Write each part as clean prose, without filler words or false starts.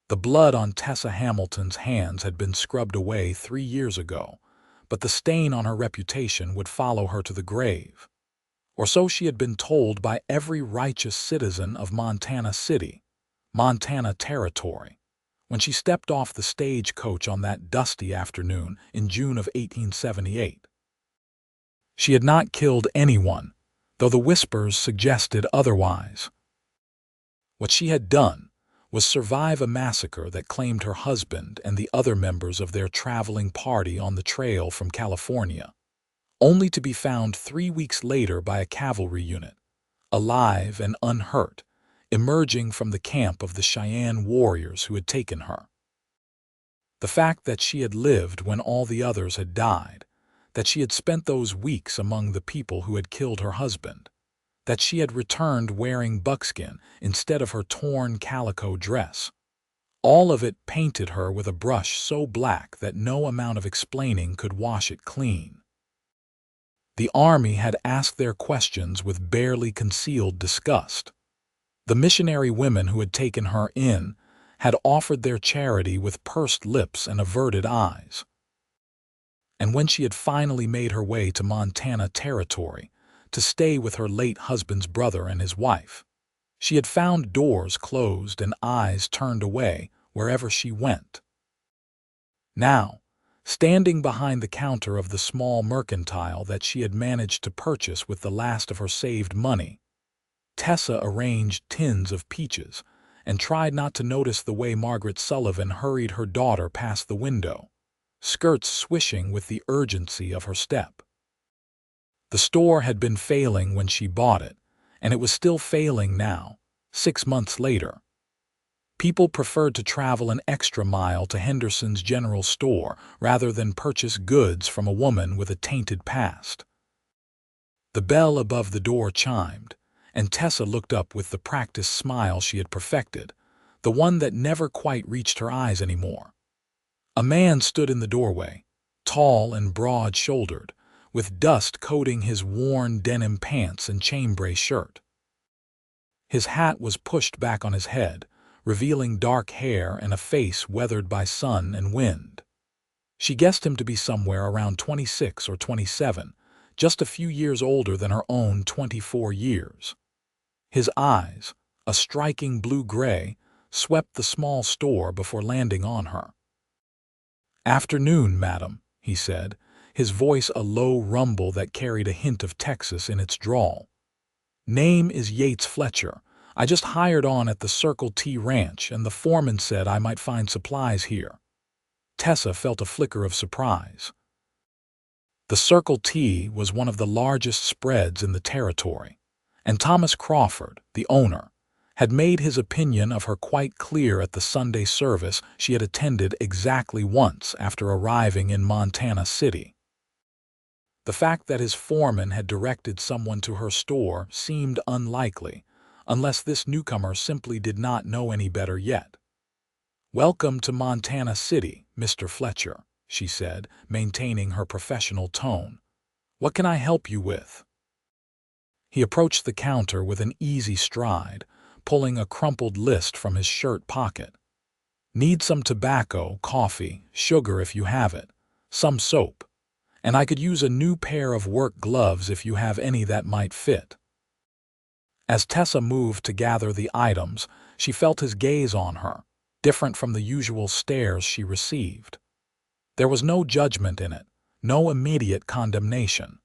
The blood on Tessa Hamilton's hands had been scrubbed away 3 years ago, but the stain on her reputation would follow her to the grave. Or so she had been told by every righteous citizen of Montana City, Montana Territory, when she stepped off the stagecoach on that dusty afternoon in June of 1878. She had not killed anyone, though the whispers suggested otherwise. What she had done was survive a massacre that claimed her husband and the other members of their traveling party on the trail from California, only to be found 3 weeks later by a cavalry unit, alive and unhurt, emerging from the camp of the Cheyenne warriors who had taken her. The fact that she had lived when all the others had died, that she had spent those weeks among the people who had killed her husband, that she had returned wearing buckskin instead of her torn calico dress. All of it painted her with a brush so black that no amount of explaining could wash it clean. The army had asked their questions with barely concealed disgust. The missionary women who had taken her in had offered their charity with pursed lips and averted eyes. And when she had finally made her way to Montana Territory, to stay with her late husband's brother and his wife, she had found doors closed and eyes turned away wherever she went. Now, standing behind the counter of the small mercantile that she had managed to purchase with the last of her saved money, Tessa arranged tins of peaches and tried not to notice the way Margaret Sullivan hurried her daughter past the window, skirts swishing with the urgency of her step. The store had been failing when she bought it, and it was still failing now, 6 months later. People preferred to travel an extra mile to Henderson's general store rather than purchase goods from a woman with a tainted past. The bell above the door chimed, and Tessa looked up with the practiced smile she had perfected, the one that never quite reached her eyes anymore. A man stood in the doorway, tall and broad-shouldered, with dust coating his worn denim pants and chambray shirt. His hat was pushed back on his head, revealing dark hair and a face weathered by sun and wind. She guessed him to be somewhere around 26 or 27, just a few years older than her own 24 years. His eyes, a striking blue-gray, swept the small store before landing on her. "Afternoon, madam," he said, his voice a low rumble that carried a hint of Texas in its drawl. "Name is Yates Fletcher. I just hired on at the Circle T Ranch, and the foreman said I might find supplies here." Tessa felt a flicker of surprise. The Circle T was one of the largest spreads in the territory, and Thomas Crawford, the owner, had made his opinion of her quite clear at the Sunday service she had attended exactly once after arriving in Montana City. The fact that his foreman had directed someone to her store seemed unlikely, unless this newcomer simply did not know any better yet. "Welcome to Montana City, Mr. Fletcher," she said, maintaining her professional tone. "What can I help you with?" He approached the counter with an easy stride, pulling a crumpled list from his shirt pocket. "Need some tobacco, coffee, sugar if you have it, some soap, and I could use a new pair of work gloves if you have any that might fit." As Tessa moved to gather the items, she felt his gaze on her, different from the usual stares she received. There was no judgment in it, no immediate condemnation.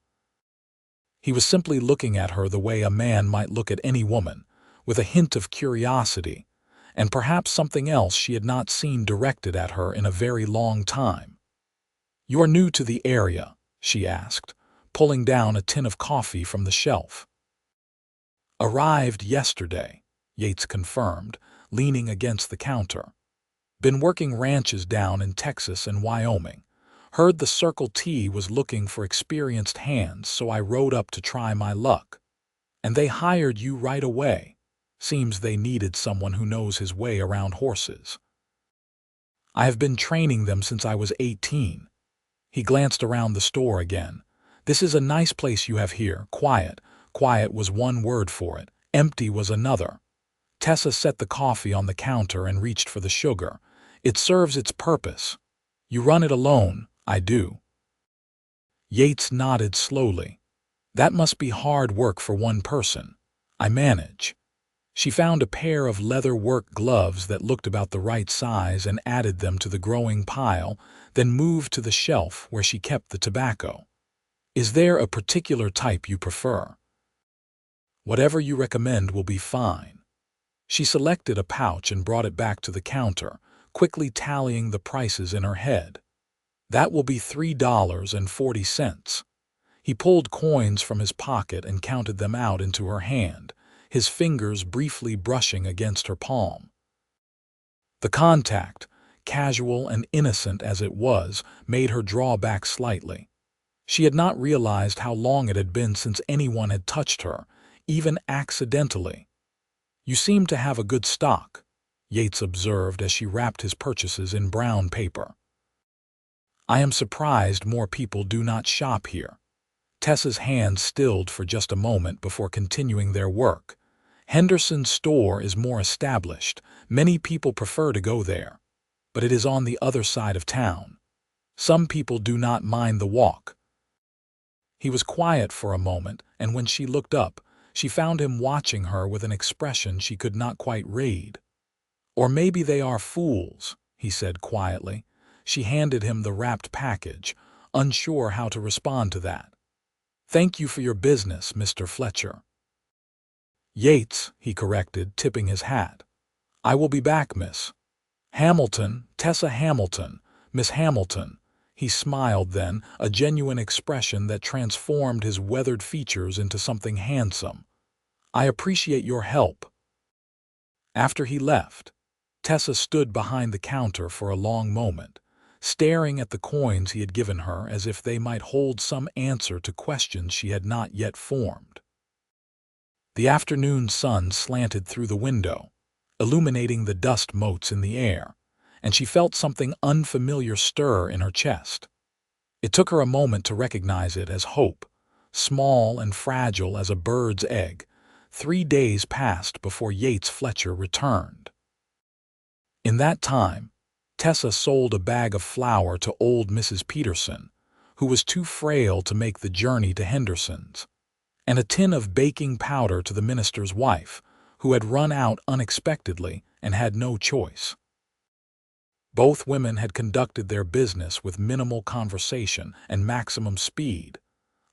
He was simply looking at her the way a man might look at any woman, with a hint of curiosity, and perhaps something else she had not seen directed at her in a very long time. "You're new to the area?" she asked, pulling down a tin of coffee from the shelf. "Arrived yesterday," Yates confirmed, leaning against the counter. "Been working ranches down in Texas and Wyoming. Heard the Circle T was looking for experienced hands, so I rode up to try my luck. And they hired you right away. Seems they needed someone who knows his way around horses." "I have been training them since I was 18. He glanced around the store again. "This is a nice place you have here, quiet. Quiet was one word for it, empty was another. Tessa set the coffee on the counter and reached for the sugar. It serves its purpose. You run it alone? I do. Yates nodded slowly. That must be hard work for one person. I manage. She found a pair of leather work gloves that looked about the right size and added them to the growing pile, then moved to the shelf where she kept the tobacco. Is there a particular type you prefer? Whatever you recommend will be fine. She selected a pouch and brought it back to the counter, quickly tallying the prices in her head. That will be $3.40. He pulled coins from his pocket and counted them out into her hand, his fingers briefly brushing against her palm. The contact, casual and innocent as it was, made her draw back slightly. She had not realized how long it had been since anyone had touched her, even accidentally. You seem to have a good stock, Yates observed as she wrapped his purchases in brown paper. I am surprised more people do not shop here. Tessa's hands stilled for just a moment before continuing their work. Henderson's store is more established. Many people prefer to go there. But it is on the other side of town. Some people do not mind the walk. He was quiet for a moment, and when she looked up, she found him watching her with an expression she could not quite read. Or maybe they are fools, he said quietly. She handed him the wrapped package, unsure how to respond to that. Thank you for your business, Mr. Fletcher. Yates, he corrected, tipping his hat. I will be back, Miss Hamilton, Tessa Hamilton, Miss Hamilton. He smiled then, a genuine expression that transformed his weathered features into something handsome. I appreciate your help. After he left, Tessa stood behind the counter for a long moment, staring at the coins he had given her as if they might hold some answer to questions she had not yet formed. The afternoon sun slanted through the window, illuminating the dust motes in the air, and she felt something unfamiliar stir in her chest. It took her a moment to recognize it as hope, small and fragile as a bird's egg. 3 days passed before Yates Fletcher returned. In that time, Tessa sold a bag of flour to old Mrs. Peterson, who was too frail to make the journey to Henderson's, and a tin of baking powder to the minister's wife, who had run out unexpectedly and had no choice. Both women had conducted their business with minimal conversation and maximum speed,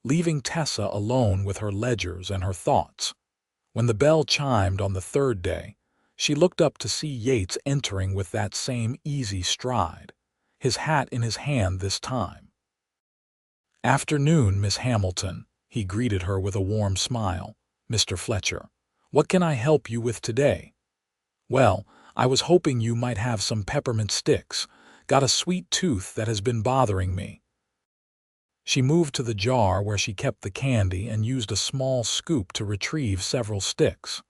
leaving Tessa alone with her ledgers and her thoughts. When the bell chimed on the 3rd day, she looked up to see Yates entering with that same easy stride, his hat in his hand this time. Afternoon, Miss Hamilton, he greeted her with a warm smile. Mr. Fletcher, what can I help you with today? Well, I was hoping you might have some peppermint sticks. Got a sweet tooth that has been bothering me. She moved to the jar where she kept the candy and used a small scoop to retrieve several sticks.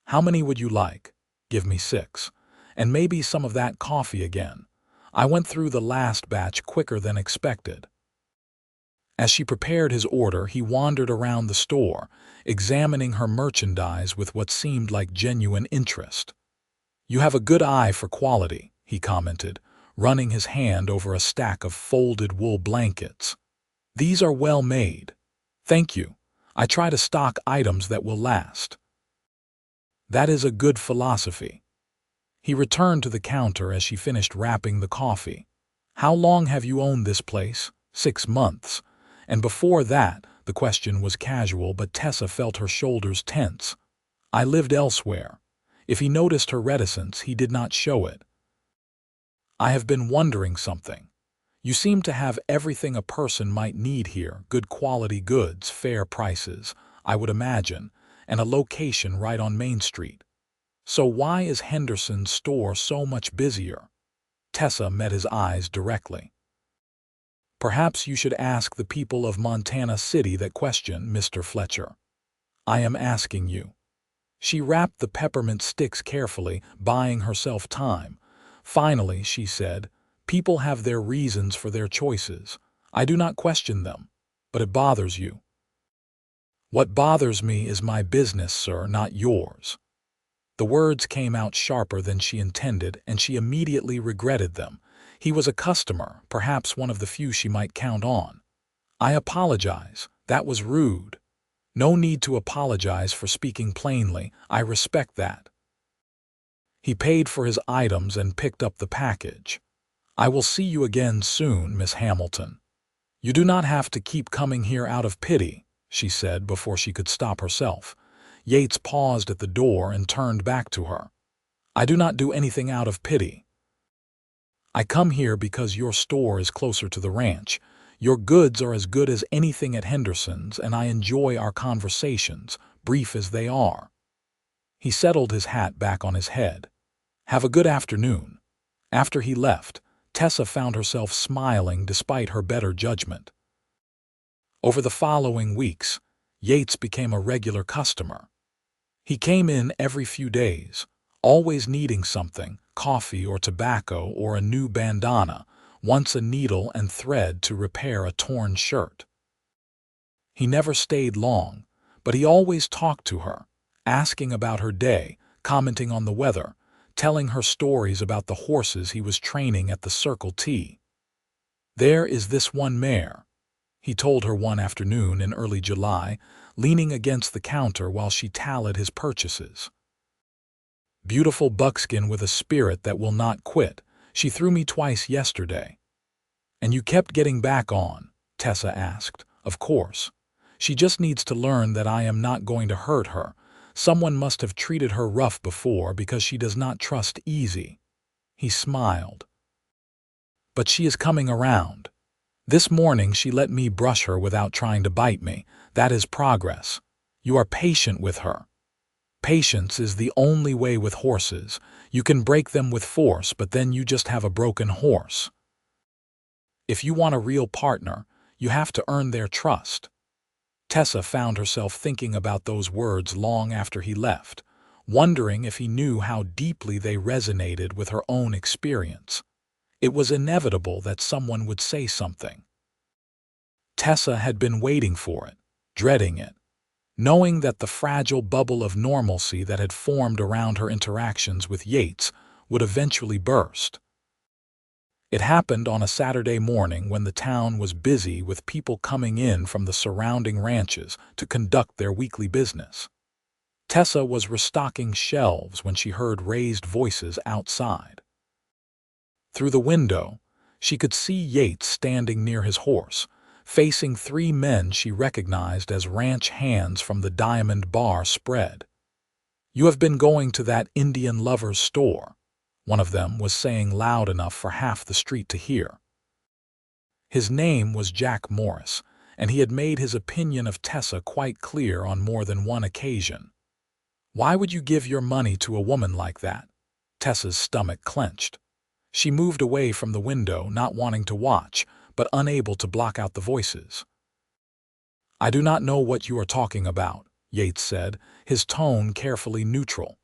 How many would you like? Give me 6. And maybe some of that coffee again. I went through the last batch quicker than expected. As she prepared his order, he wandered around the store, examining her merchandise with what seemed like genuine interest. You have a good eye for quality, he commented, running his hand over a stack of folded wool blankets. These are well made. Thank you. I try to stock items that will last. That is a good philosophy. He returned to the counter as she finished wrapping the coffee. How long have you owned this place? 6 months. And before that, the question was casual, but Tessa felt her shoulders tense. I lived elsewhere. If he noticed her reticence, he did not show it. I have been wondering something. You seem to have everything a person might need here, good quality goods, fair prices, I would imagine, and a location right on Main Street. So why is Henderson's store so much busier? Tessa met his eyes directly. Perhaps you should ask the people of Montana City that question, Mr. Fletcher. I am asking you. She wrapped the peppermint sticks carefully, buying herself time. Finally, she said, people have their reasons for their choices. I do not question them, but it bothers you. What bothers me is my business, sir, not yours. The words came out sharper than she intended, and she immediately regretted them. He was a customer, perhaps one of the few she might count on. "I apologize. That was rude." "No need to apologize for speaking plainly. I respect that." He paid for his items and picked up the package. "I will see you again soon, Miss Hamilton." "You do not have to keep coming here out of pity," she said before she could stop herself. Yates paused at the door and turned back to her. "I do not do anything out of pity. I come here because your store is closer to the ranch. Your goods are as good as anything at Henderson's, and I enjoy our conversations, brief as they are." He settled his hat back on his head. "Have a good afternoon." After he left, Tessa found herself smiling despite her better judgment. Over the following weeks, Yates became a regular customer. He came in every few days, always needing something, coffee or tobacco or a new bandana, once a needle and thread to repair a torn shirt. He never stayed long, but he always talked to her, asking about her day, commenting on the weather, telling her stories about the horses he was training at the Circle T. "There is this one mare," he told her one afternoon in early July, leaning against the counter while she tallied his purchases. "Beautiful buckskin with a spirit that will not quit. She threw me twice yesterday." "And you kept getting back on?" Tessa asked. "Of course. She just needs to learn that I am not going to hurt her. Someone must have treated her rough before because she does not trust easy." He smiled. "But she is coming around. This morning she let me brush her without trying to bite me. That is progress. You are patient with her. Patience is the only way with horses. You can break them with force, but then you just have a broken horse. If you want a real partner, you have to earn their trust." Tessa found herself thinking about those words long after he left, wondering if he knew how deeply they resonated with her own experience. It was inevitable that someone would say something. Tessa had been waiting for it, dreading it, knowing that the fragile bubble of normalcy that had formed around her interactions with Yates would eventually burst. It happened on a Saturday morning when the town was busy with people coming in from the surrounding ranches to conduct their weekly business. Tessa was restocking shelves when she heard raised voices outside. Through the window, she could see Yates standing near his horse, facing three men she recognized as ranch hands from the Diamond Bar spread. "You have been going to that Indian lover's store," one of them was saying loud enough for half the street to hear. His name was Jack Morris, and he had made his opinion of Tessa quite clear on more than one occasion. "Why would you give your money to a woman like that?" Tessa's stomach clenched. She moved away from the window, not wanting to watch, but unable to block out the voices. "I do not know what you are talking about," Yates said, his tone carefully neutral.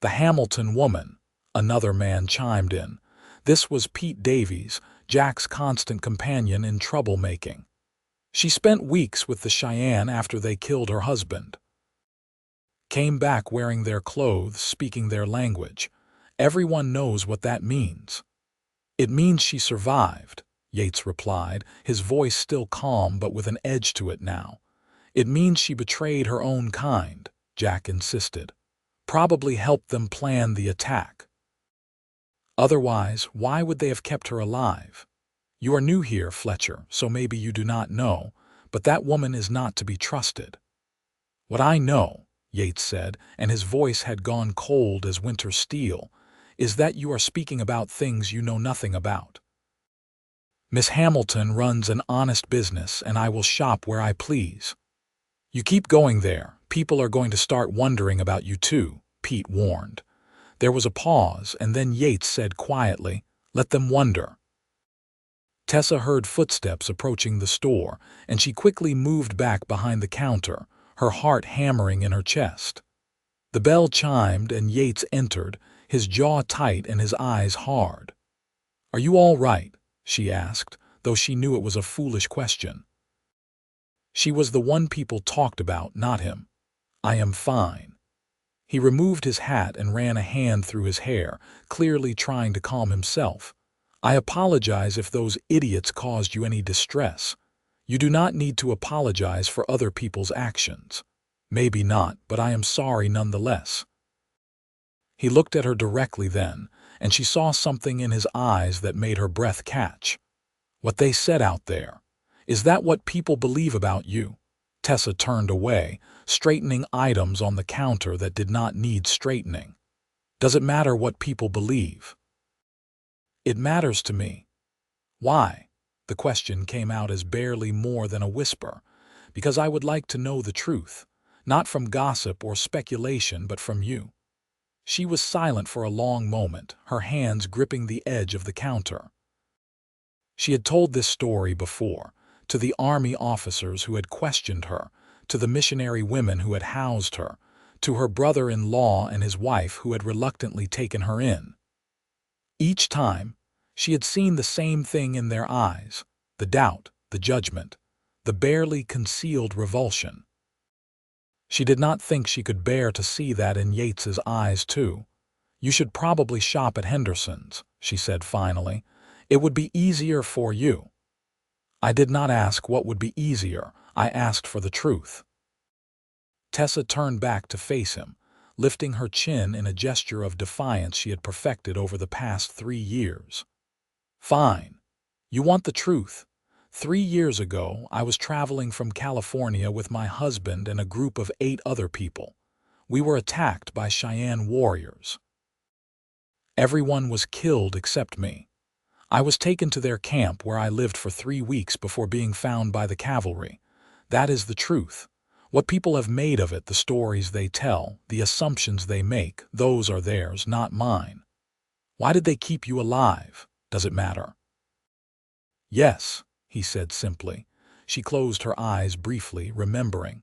"The Hamilton woman," another man chimed in. This was Pete Davies, Jack's constant companion in troublemaking. "She spent weeks with the Cheyenne after they killed her husband. Came back wearing their clothes, speaking their language. Everyone knows what that means." "It means she survived," Yates replied, his voice still calm but with an edge to it now. "It means she betrayed her own kind," Jack insisted. "Probably helped them plan the attack. Otherwise, why would they have kept her alive? You are new here, Fletcher, so maybe you do not know, but that woman is not to be trusted." "What I know," Yates said, and his voice had gone cold as winter steel, "is that you are speaking about things you know nothing about. Miss Hamilton runs an honest business, and I will shop where I please. You keep going there, people are going to start wondering about you too," Pete warned. There was a pause, and then Yates said quietly, "Let them wonder." Tessa heard footsteps approaching the store, and she quickly moved back behind the counter, her heart hammering in her chest. The bell chimed, and Yates entered, his jaw tight and his eyes hard. "Are you all right?" she asked, though she knew it was a foolish question. She was the one people talked about, not him. "I am fine." He removed his hat and ran a hand through his hair, clearly trying to calm himself. "I apologize if those idiots caused you any distress. You do not need to apologize for other people's actions. Maybe not, but I am sorry nonetheless." He looked at her directly then, and she saw something in his eyes that made her breath catch. "What they said out there. Is that what people believe about you?" Tessa turned away, straightening items on the counter that did not need straightening. "Does it matter what people believe?" "It matters to me." "Why?" The question came out as barely more than a whisper. "Because I would like to know the truth, not from gossip or speculation, but from you." She was silent for a long moment, her hands gripping the edge of the counter. She had told this story before, to the army officers who had questioned her, to the missionary women who had housed her, to her brother-in-law and his wife who had reluctantly taken her in. Each time, she had seen the same thing in their eyes, the doubt, the judgment, the barely concealed revulsion. She did not think she could bear to see that in Yates's eyes too. "You should probably shop at Henderson's," she said finally. "It would be easier for you." "I did not ask what would be easier. I asked for the truth." Tessa turned back to face him, lifting her chin in a gesture of defiance she had perfected over the past 3 years. "Fine. You want the truth. 3 years ago, I was traveling from California with my husband and a group of 8 other people. We were attacked by Cheyenne warriors. Everyone was killed except me. I was taken to their camp where I lived for 3 weeks before being found by the cavalry. That is the truth. What people have made of it, the stories they tell, the assumptions they make, those are theirs, not mine. Why did they keep you alive? Does it matter?" "Yes," he said simply. She closed her eyes briefly, remembering.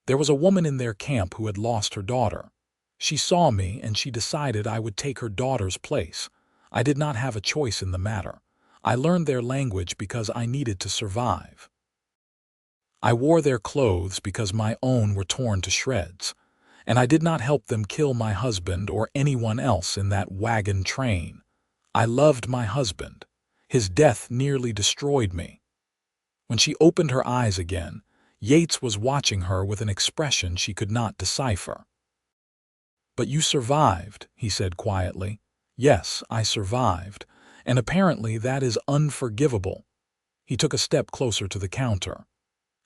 "There was a woman in their camp who had lost her daughter. She saw me and she decided I would take her daughter's place. I did not have a choice in the matter. I learned their language because I needed to survive. I wore their clothes because my own were torn to shreds, and I did not help them kill my husband or anyone else in that wagon train. I loved my husband. His death nearly destroyed me." When she opened her eyes again, Yates was watching her with an expression she could not decipher. "But you survived," he said quietly. "Yes, I survived, and apparently that is unforgivable." He took a step closer to the counter.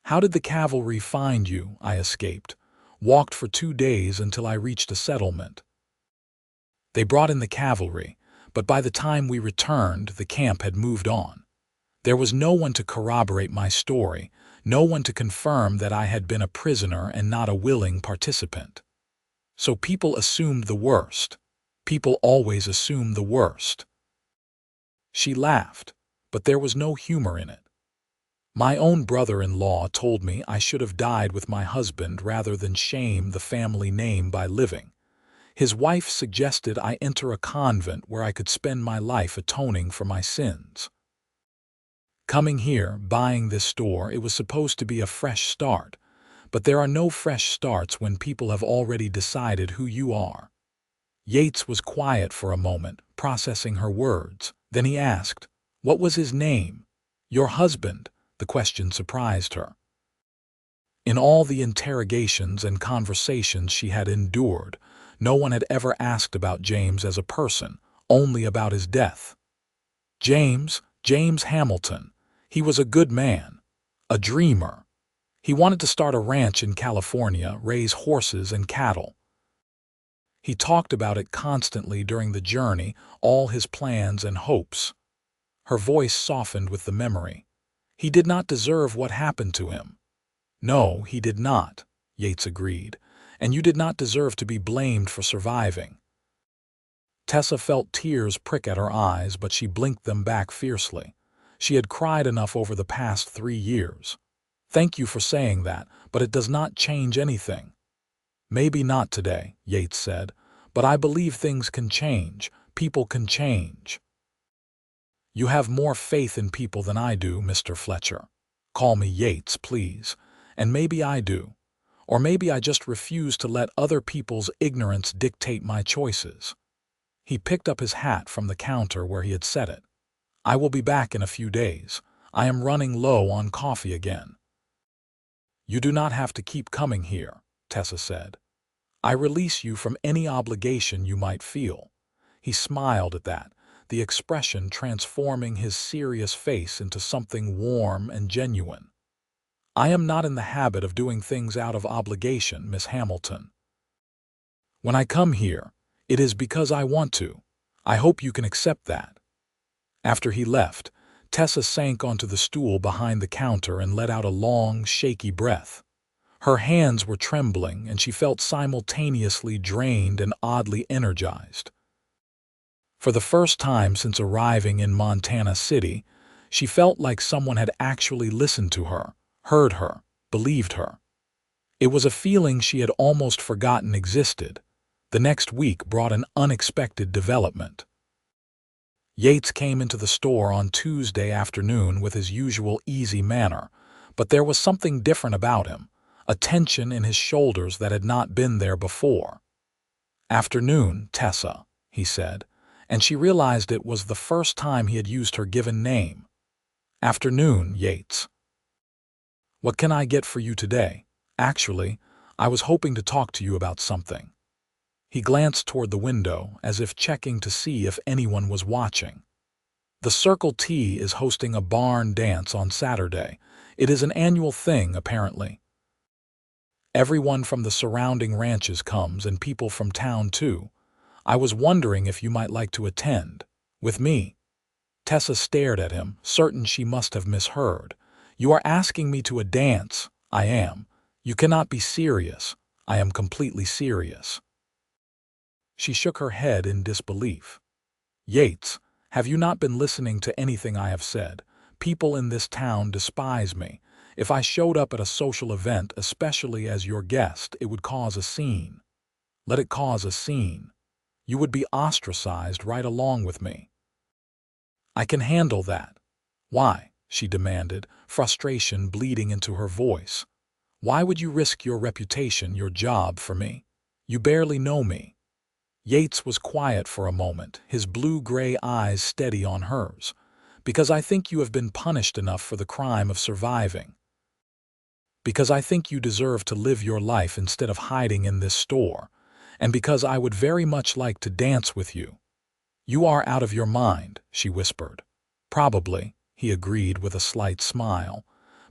"How did the cavalry find you?" "I escaped. Walked for 2 days until I reached a settlement. They brought in the cavalry, but by the time we returned, the camp had moved on. There was no one to corroborate my story, no one to confirm that I had been a prisoner and not a willing participant. So people assumed the worst. People always assume the worst." She laughed, but there was no humor in it. "My own brother-in-law told me I should have died with my husband rather than shame the family name by living. His wife suggested I enter a convent where I could spend my life atoning for my sins. Coming here, buying this store, it was supposed to be a fresh start, but there are no fresh starts when people have already decided who you are." Yates was quiet for a moment, processing her words. Then he asked, "What was his name?" "Your husband." The question surprised her. In all the interrogations and conversations she had endured, no one had ever asked about James as a person, only about his death. James Hamilton. He was a good man, a dreamer. He wanted to start a ranch in California, raise horses and cattle. He talked about it constantly during the journey, all his plans and hopes. Her voice softened with the memory. "He did not deserve what happened to him." "No, he did not," Yates agreed, "and you did not deserve to be blamed for surviving." Tessa felt tears prick at her eyes, but she blinked them back fiercely. She had cried enough over the past 3 years. "Thank you for saying that, but it does not change anything." "Maybe not today," Yates said, "but I believe things can change. People can change." "You have more faith in people than I do, Mr. Fletcher. Call me Yates, please. And maybe I do. Or maybe I just refuse to let other people's ignorance dictate my choices. He picked up his hat from the counter where he had set it. I will be back in a few days. I am running low on coffee again. You do not have to keep coming here, Tessa said. I release you from any obligation you might feel. He smiled at that, the expression transforming his serious face into something warm and genuine. I am not in the habit of doing things out of obligation, Miss Hamilton. When I come here, it is because I want to. I hope you can accept that. After he left, Tessa sank onto the stool behind the counter and let out a long, shaky breath. Her hands were trembling, and she felt simultaneously drained and oddly energized. For the first time since arriving in Montana City, she felt like someone had actually listened to her, heard her, believed her. It was a feeling she had almost forgotten existed. The next week brought an unexpected development. Yates came into the store on Tuesday afternoon with his usual easy manner, but there was something different about him, a tension in his shoulders that had not been there before. "Afternoon, Tessa," he said, and she realized it was the first time he had used her given name. "Afternoon, Yates. What can I get for you today? Actually, I was hoping to talk to you about something." He glanced toward the window, as if checking to see if anyone was watching. The Circle T is hosting a barn dance on Saturday. It is an annual thing, apparently. Everyone from the surrounding ranches comes, and people from town too. I was wondering if you might like to attend. With me. Tessa stared at him, certain she must have misheard. "You are asking me to a dance." "I am. You cannot be serious." "I am completely serious." She shook her head in disbelief. "Yates, have you not been listening to anything I have said? People in this town despise me. If I showed up at a social event, especially as your guest, it would cause a scene. Let it cause a scene. You would be ostracized right along with me." "I can handle that." "Why?" she demanded, frustration bleeding into her voice. "Why would you risk your reputation, your job, for me? You barely know me." Yates was quiet for a moment, his blue-gray eyes steady on hers. "Because I think you have been punished enough for the crime of surviving. Because I think you deserve to live your life instead of hiding in this store. And because I would very much like to dance with you." "You are out of your mind," she whispered. "Probably," he agreed with a slight smile.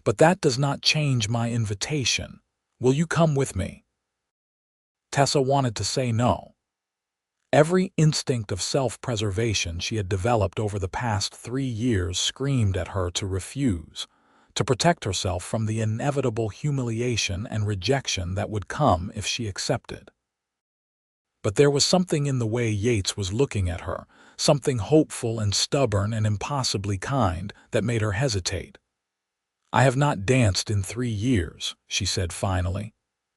"But that does not change my invitation. Will you come with me?" Tessa wanted to say no. Every instinct of self-preservation she had developed over the past 3 years screamed at her to refuse, to protect herself from the inevitable humiliation and rejection that would come if she accepted. But there was something in the way Yates was looking at her, something hopeful and stubborn and impossibly kind, that made her hesitate. "I have not danced in 3 years," she said finally.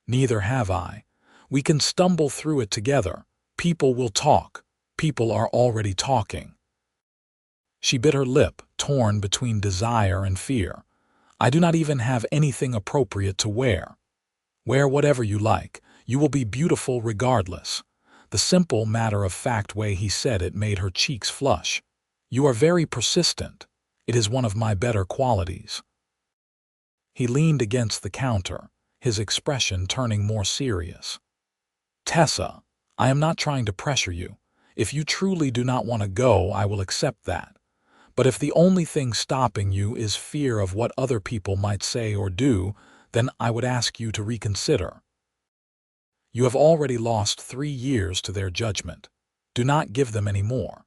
"Neither have I. We can stumble through it together. People will talk. People are already talking." She bit her lip, torn between desire and fear. "I do not even have anything appropriate to wear." "Wear whatever you like. You will be beautiful regardless." The simple, matter-of-fact way he said it made her cheeks flush. "You are very persistent. It is one of my better qualities." He leaned against the counter, his expression turning more serious. "Tessa, I am not trying to pressure you. If you truly do not want to go, I will accept that. But if the only thing stopping you is fear of what other people might say or do, then I would ask you to reconsider. You have already lost 3 years to their judgment. Do not give them any more."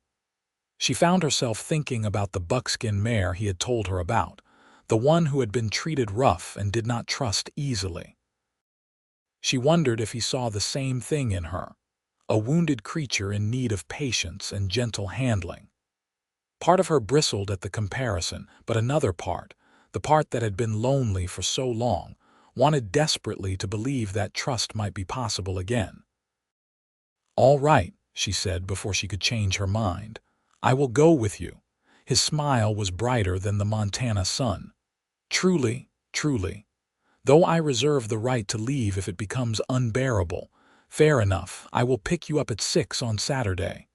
She found herself thinking about the buckskin mare he had told her about, the one who had been treated rough and did not trust easily. She wondered if he saw the same thing in her, a wounded creature in need of patience and gentle handling. Part of her bristled at the comparison, but another part, the part that had been lonely for so long, wanted desperately to believe that trust might be possible again. "All right," she said before she could change her mind. "I will go with you." His smile was brighter than the Montana sun. "Truly, truly." Though I reserve the right to leave if it becomes unbearable. Fair enough, I will pick you up at 6 on Saturday."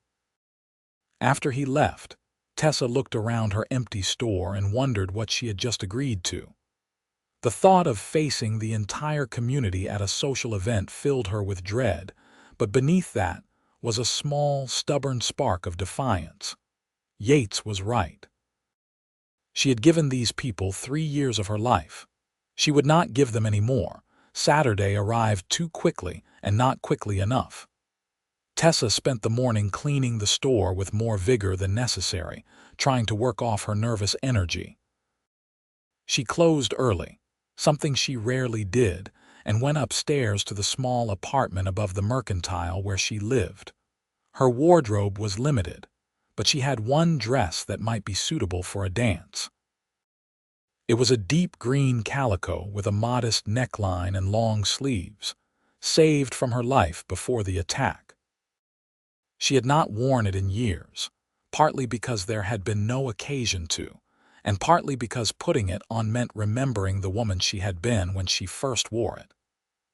After he left, Tessa looked around her empty store and wondered what she had just agreed to. The thought of facing the entire community at a social event filled her with dread, but beneath that was a small, stubborn spark of defiance. Yates was right. She had given these people 3 years of her life. She would not give them any more. Saturday arrived too quickly and not quickly enough. Tessa spent the morning cleaning the store with more vigor than necessary, trying to work off her nervous energy. She closed early, something she rarely did, and went upstairs to the small apartment above the mercantile where she lived. Her wardrobe was limited, but she had one dress that might be suitable for a dance. It was a deep green calico with a modest neckline and long sleeves, saved from her life before the attack. She had not worn it in years, partly because there had been no occasion to, and partly because putting it on meant remembering the woman she had been when she first wore it.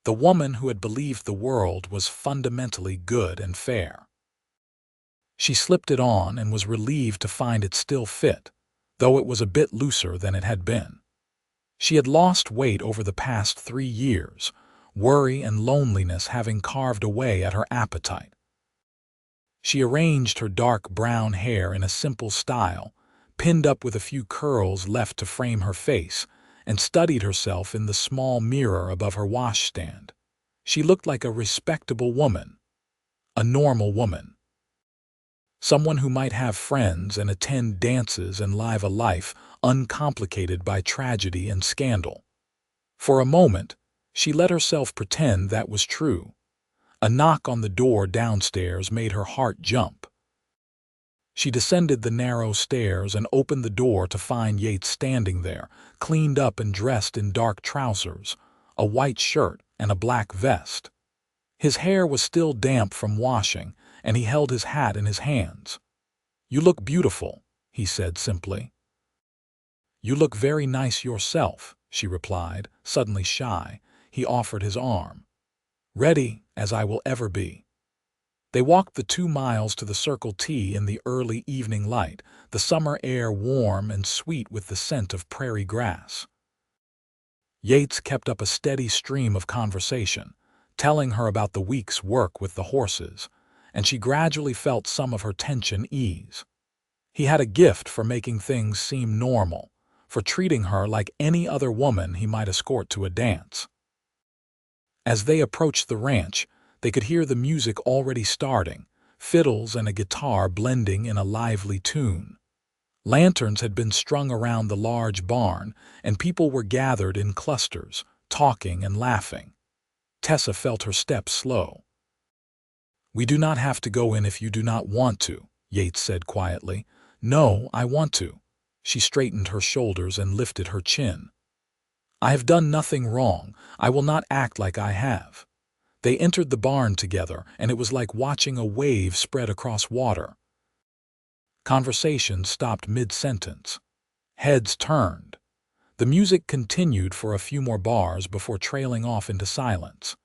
The woman who had believed the world was fundamentally good and fair. She slipped it on and was relieved to find it still fit, though it was a bit looser than it had been. She had lost weight over the past 3 years, worry and loneliness having carved away at her appetite. She arranged her dark brown hair in a simple style, pinned up with a few curls left to frame her face, and studied herself in the small mirror above her washstand. She looked like a respectable woman, a normal woman. Someone who might have friends and attend dances and live a life uncomplicated by tragedy and scandal. For a moment, she let herself pretend that was true. A knock on the door downstairs made her heart jump. She descended the narrow stairs and opened the door to find Yates standing there, cleaned up and dressed in dark trousers, a white shirt, and a black vest. His hair was still damp from washing, and he held his hat in his hands. "You look beautiful," he said simply. "You look very nice yourself," she replied, suddenly shy. He offered his arm. "Ready as I will ever be." They walked the 2 miles to the Circle T in the early evening light, the summer air warm and sweet with the scent of prairie grass. Yates kept up a steady stream of conversation, telling her about the week's work with the horses, and she gradually felt some of her tension ease. He had a gift for making things seem normal, for treating her like any other woman he might escort to a dance. As they approached the ranch, they could hear the music already starting, fiddles and a guitar blending in a lively tune. Lanterns had been strung around the large barn, and people were gathered in clusters, talking and laughing. Tessa felt her steps slow. "We do not have to go in if you do not want to," Yates said quietly. "No, I want to." She straightened her shoulders and lifted her chin. "I have done nothing wrong. I will not act like I have." They entered the barn together, and it was like watching a wave spread across water. Conversation stopped mid-sentence. Heads turned. The music continued for a few more bars before trailing off into silence.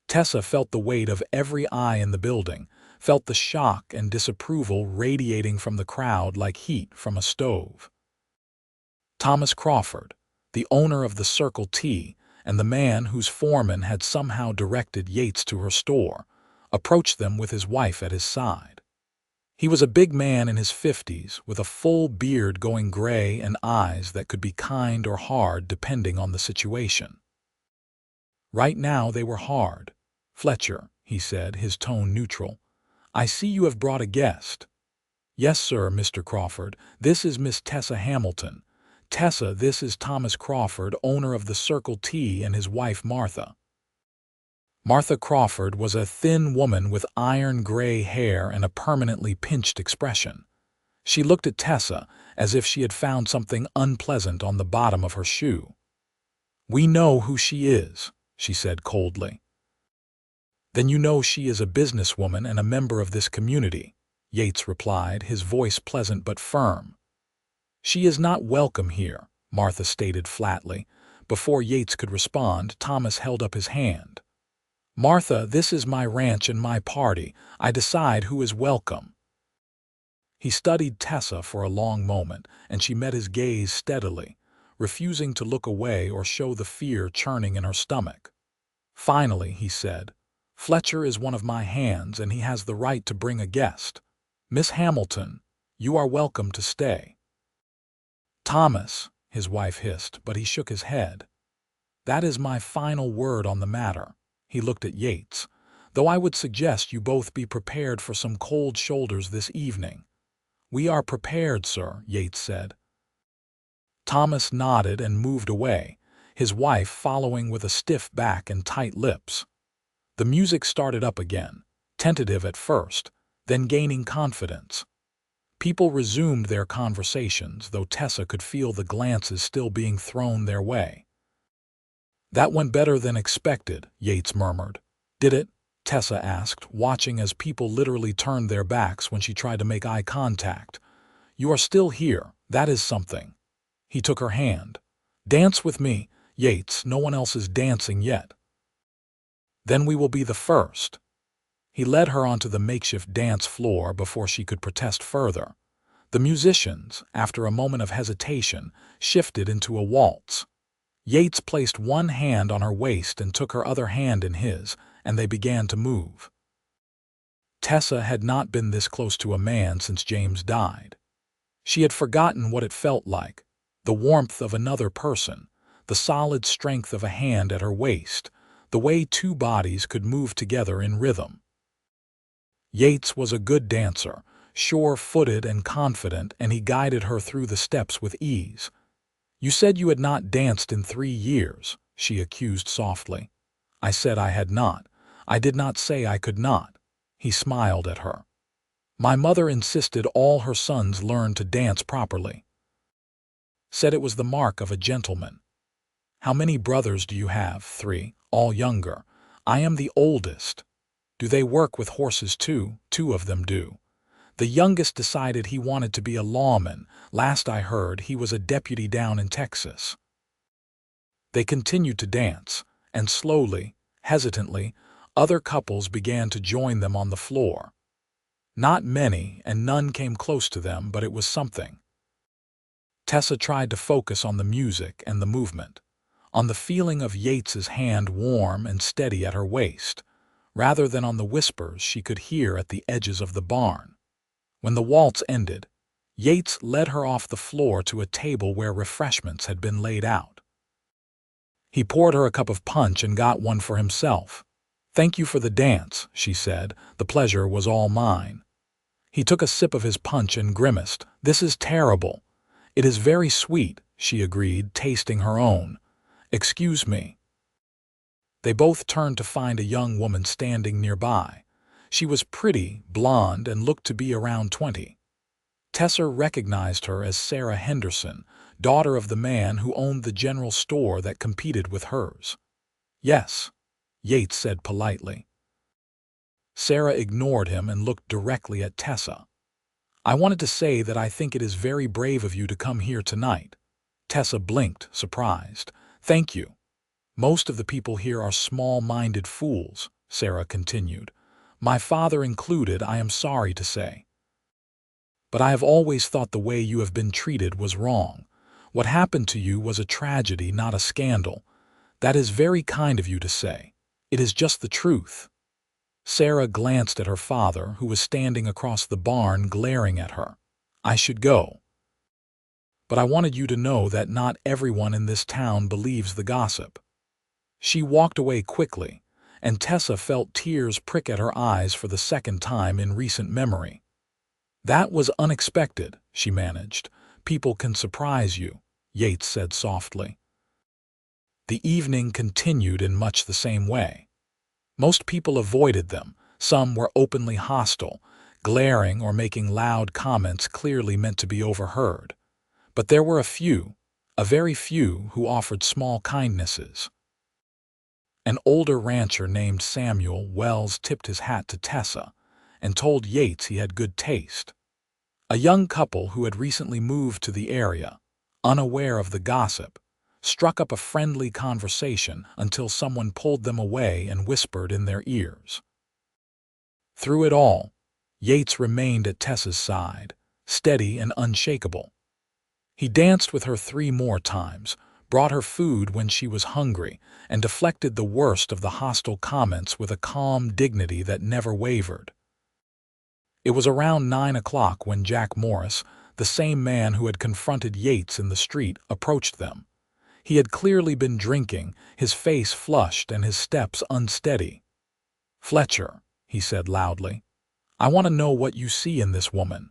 Tessa felt the weight of every eye in the building, felt the shock and disapproval radiating from the crowd like heat from a stove. Thomas Crawford, the owner of the Circle T and the man whose foreman had somehow directed Yates to her store, approached them with his wife at his side. He was a big man in his 50s, with a full beard going gray and eyes that could be kind or hard depending on the situation. Right now they were hard. "Fletcher," he said, his tone neutral, "I see you have brought a guest." "Yes, sir, Mr. Crawford. This is Miss Tessa Hamilton. Tessa, this is Thomas Crawford, owner of the Circle T, and his wife Martha." Martha Crawford was a thin woman with iron gray hair and a permanently pinched expression. She looked at Tessa as if she had found something unpleasant on the bottom of her shoe. "We know who she is," she said coldly. "Then you know she is a businesswoman and a member of this community," Yates replied, his voice pleasant but firm. "She is not welcome here," Martha stated flatly, Before Yates could respond, Thomas held up his hand. "Martha, this is my ranch and my party. I decide who is welcome." He studied Tessa for a long moment, and she met his gaze steadily, refusing to look away or show the fear churning in her stomach. Finally, he said, "Fletcher is one of my hands, and he has the right to bring a guest. Miss Hamilton, you are welcome to stay." "Thomas," his wife hissed, but he shook his head. "That is my final word on the matter." He looked at Yates. "Though I would suggest you both be prepared for some cold shoulders this evening." "We are prepared, sir," Yates said. Thomas nodded and moved away, his wife following with a stiff back and tight lips. The music started up again, tentative at first, then gaining confidence. People resumed their conversations, though Tessa could feel the glances still being thrown their way. "That went better than expected," Yates murmured. "Did it?" Tessa asked, watching as people literally turned their backs when she tried to make eye contact. "You are still here. That is something." He took her hand. "Dance with me, Yates. No one else is dancing yet." "Then we will be the first." He led her onto the makeshift dance floor before she could protest further. The musicians, after a moment of hesitation, shifted into a waltz. Yates placed one hand on her waist and took her other hand in his, and they began to move. Tessa had not been this close to a man since James died. She had forgotten what it felt like, the warmth of another person, the solid strength of a hand at her waist, the way two bodies could move together in rhythm. Yates was a good dancer, sure-footed and confident, and he guided her through the steps with ease. "You said you had not danced in 3 years," she accused softly. "I said I had not. I did not say I could not." He smiled at her. "My mother insisted all her sons learn to dance properly. Said it was the mark of a gentleman." "How many brothers do you have?" "3, all younger. I am the oldest." "Do they work with horses too?" "2 of them do. The youngest decided he wanted to be a lawman. Last I heard, he was a deputy down in Texas." They continued to dance, and slowly, hesitantly, other couples began to join them on the floor. Not many, and none came close to them, but it was something. Tessa tried to focus on the music and the movement, on the feeling of Yates's hand warm and steady at her waist, rather than on the whispers she could hear at the edges of the barn. When the waltz ended, Yates led her off the floor to a table where refreshments had been laid out. He poured her a cup of punch and got one for himself. "Thank you for the dance," she said. "The pleasure was all mine." He took a sip of his punch and grimaced. "This is terrible." "It is very sweet," she agreed, tasting her own. "Excuse me." They both turned to find a young woman standing nearby. She was pretty, blonde, and looked to be around 20. Tessa recognized her as Sarah Henderson, daughter of the man who owned the general store that competed with hers. "Yes," Yates said politely. Sarah ignored him and looked directly at Tessa. "I wanted to say that I think it is very brave of you to come here tonight." Tessa blinked, surprised. "Thank you. Most of the people here are small-minded fools," Sarah continued. "My father included, I am sorry to say. But I have always thought the way you have been treated was wrong. What happened to you was a tragedy, not a scandal. That is very kind of you to say. It is just the truth." Sarah glanced at her father, who was standing across the barn glaring at her. "I should go. But I wanted you to know that not everyone in this town believes the gossip." She walked away quickly, and Tessa felt tears prick at her eyes for the second time in recent memory. "That was unexpected," she managed. "People can surprise you," Yates said softly. The evening continued in much the same way. Most people avoided them. Some were openly hostile, glaring or making loud comments clearly meant to be overheard. But there were a very few, who offered small kindnesses. An older rancher named Samuel Wells tipped his hat to Tessa and told Yates he had good taste. A young couple who had recently moved to the area, unaware of the gossip, struck up a friendly conversation until someone pulled them away and whispered in their ears. Through it all, Yates remained at Tessa's side, steady and unshakable. He danced with her 3 more times, brought her food when she was hungry, and deflected the worst of the hostile comments with a calm dignity that never wavered. It was around 9 o'clock when Jack Morris, the same man who had confronted Yates in the street, approached them. He had clearly been drinking, his face flushed and his steps unsteady. "Fletcher," he said loudly, "I want to know what you see in this woman.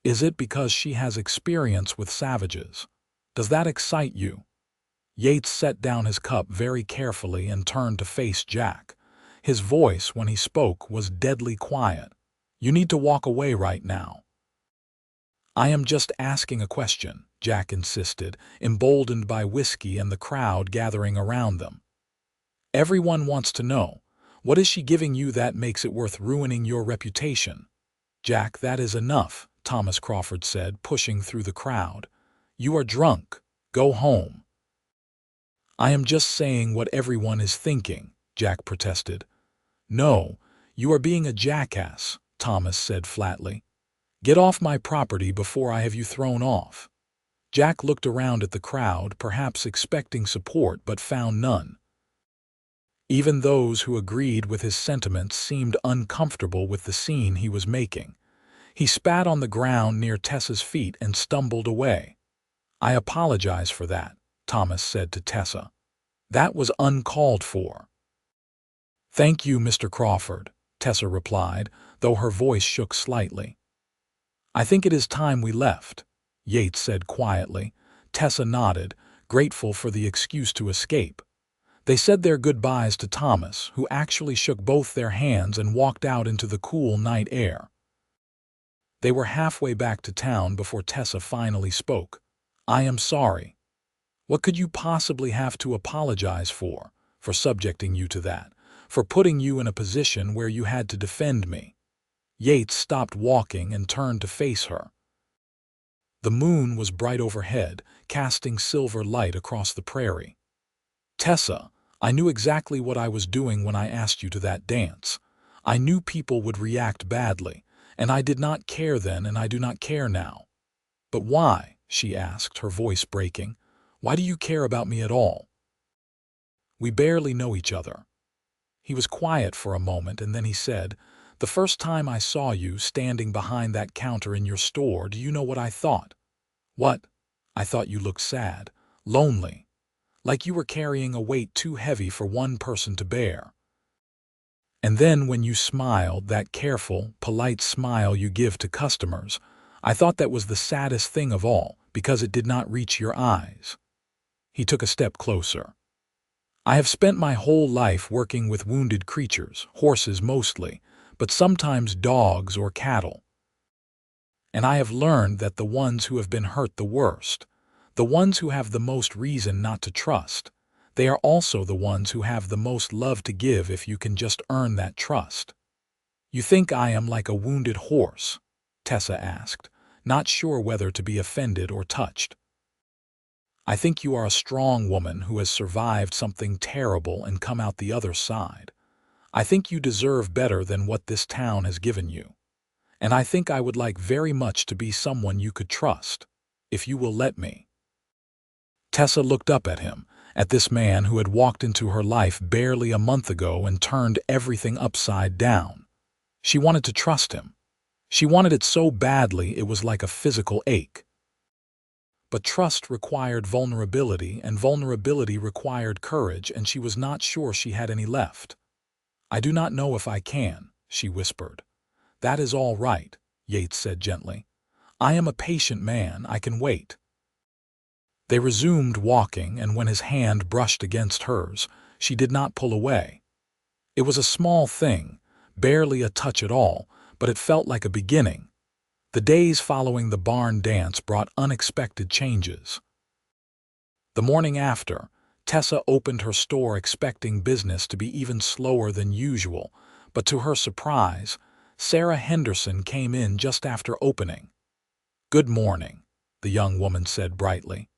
Is it because she has experience with savages? Does that excite you?" Yates set down his cup very carefully and turned to face Jack. His voice, when he spoke, was deadly quiet. "You need to walk away right now." "I am just asking a question," Jack insisted, emboldened by whiskey and the crowd gathering around them. "Everyone wants to know, what is she giving you that makes it worth ruining your reputation?" "Jack, that is enough," Thomas Crawford said, pushing through the crowd. "You are drunk. Go home." "I am just saying what everyone is thinking," Jack protested. "No, you are being a jackass," Thomas said flatly. "Get off my property before I have you thrown off." Jack looked around at the crowd, perhaps expecting support, but found none. Even those who agreed with his sentiments seemed uncomfortable with the scene he was making. He spat on the ground near Tessa's feet and stumbled away. "I apologize for that," Thomas said to Tessa. "That was uncalled for." "Thank you, Mr. Crawford," Tessa replied, though her voice shook slightly. "I think it is time we left," Yates said quietly. Tessa nodded, grateful for the excuse to escape. They said their goodbyes to Thomas, who actually shook both their hands and walked out into the cool night air. They were halfway back to town before Tessa finally spoke. "I am sorry. What could you possibly have to apologize for subjecting you to that, for putting you in a position where you had to defend me?" Yates stopped walking and turned to face her. The moon was bright overhead, casting silver light across the prairie. "Tessa, I knew exactly what I was doing when I asked you to that dance. I knew people would react badly, and I did not care then and I do not care now." "But why?" she asked, her voice breaking. "Why do you care about me at all?" "We barely know each other." He was quiet for a moment and then he said, "The first time I saw you standing behind that counter in your store, do you know what I thought?" "What?" "I thought you looked sad, lonely, like you were carrying a weight too heavy for one person to bear. And then when you smiled, that careful, polite smile you give to customers, I thought that was the saddest thing of all, because it did not reach your eyes." He took a step closer. "I have spent my whole life working with wounded creatures, horses mostly, but sometimes dogs or cattle. And I have learned that the ones who have been hurt the worst, the ones who have the most reason not to trust, they are also the ones who have the most love to give if you can just earn that trust." "You think I am like a wounded horse?" Tessa asked, not sure whether to be offended or touched. "I think you are a strong woman who has survived something terrible and come out the other side. I think you deserve better than what this town has given you. And I think I would like very much to be someone you could trust, if you will let me." Tessa looked up at him, at this man who had walked into her life barely a month ago and turned everything upside down. She wanted to trust him. She wanted it so badly it was like a physical ache. But trust required vulnerability, and vulnerability required courage, and she was not sure she had any left. "I do not know if I can," she whispered. "That is all right," Yates said gently. "I am a patient man, I can wait." They resumed walking, and when his hand brushed against hers, she did not pull away. It was a small thing, barely a touch at all, but it felt like a beginning. The days following the barn dance brought unexpected changes. The morning after, Tessa opened her store expecting business to be even slower than usual, but to her surprise, Sarah Henderson came in just after opening. "Good morning," the young woman said brightly.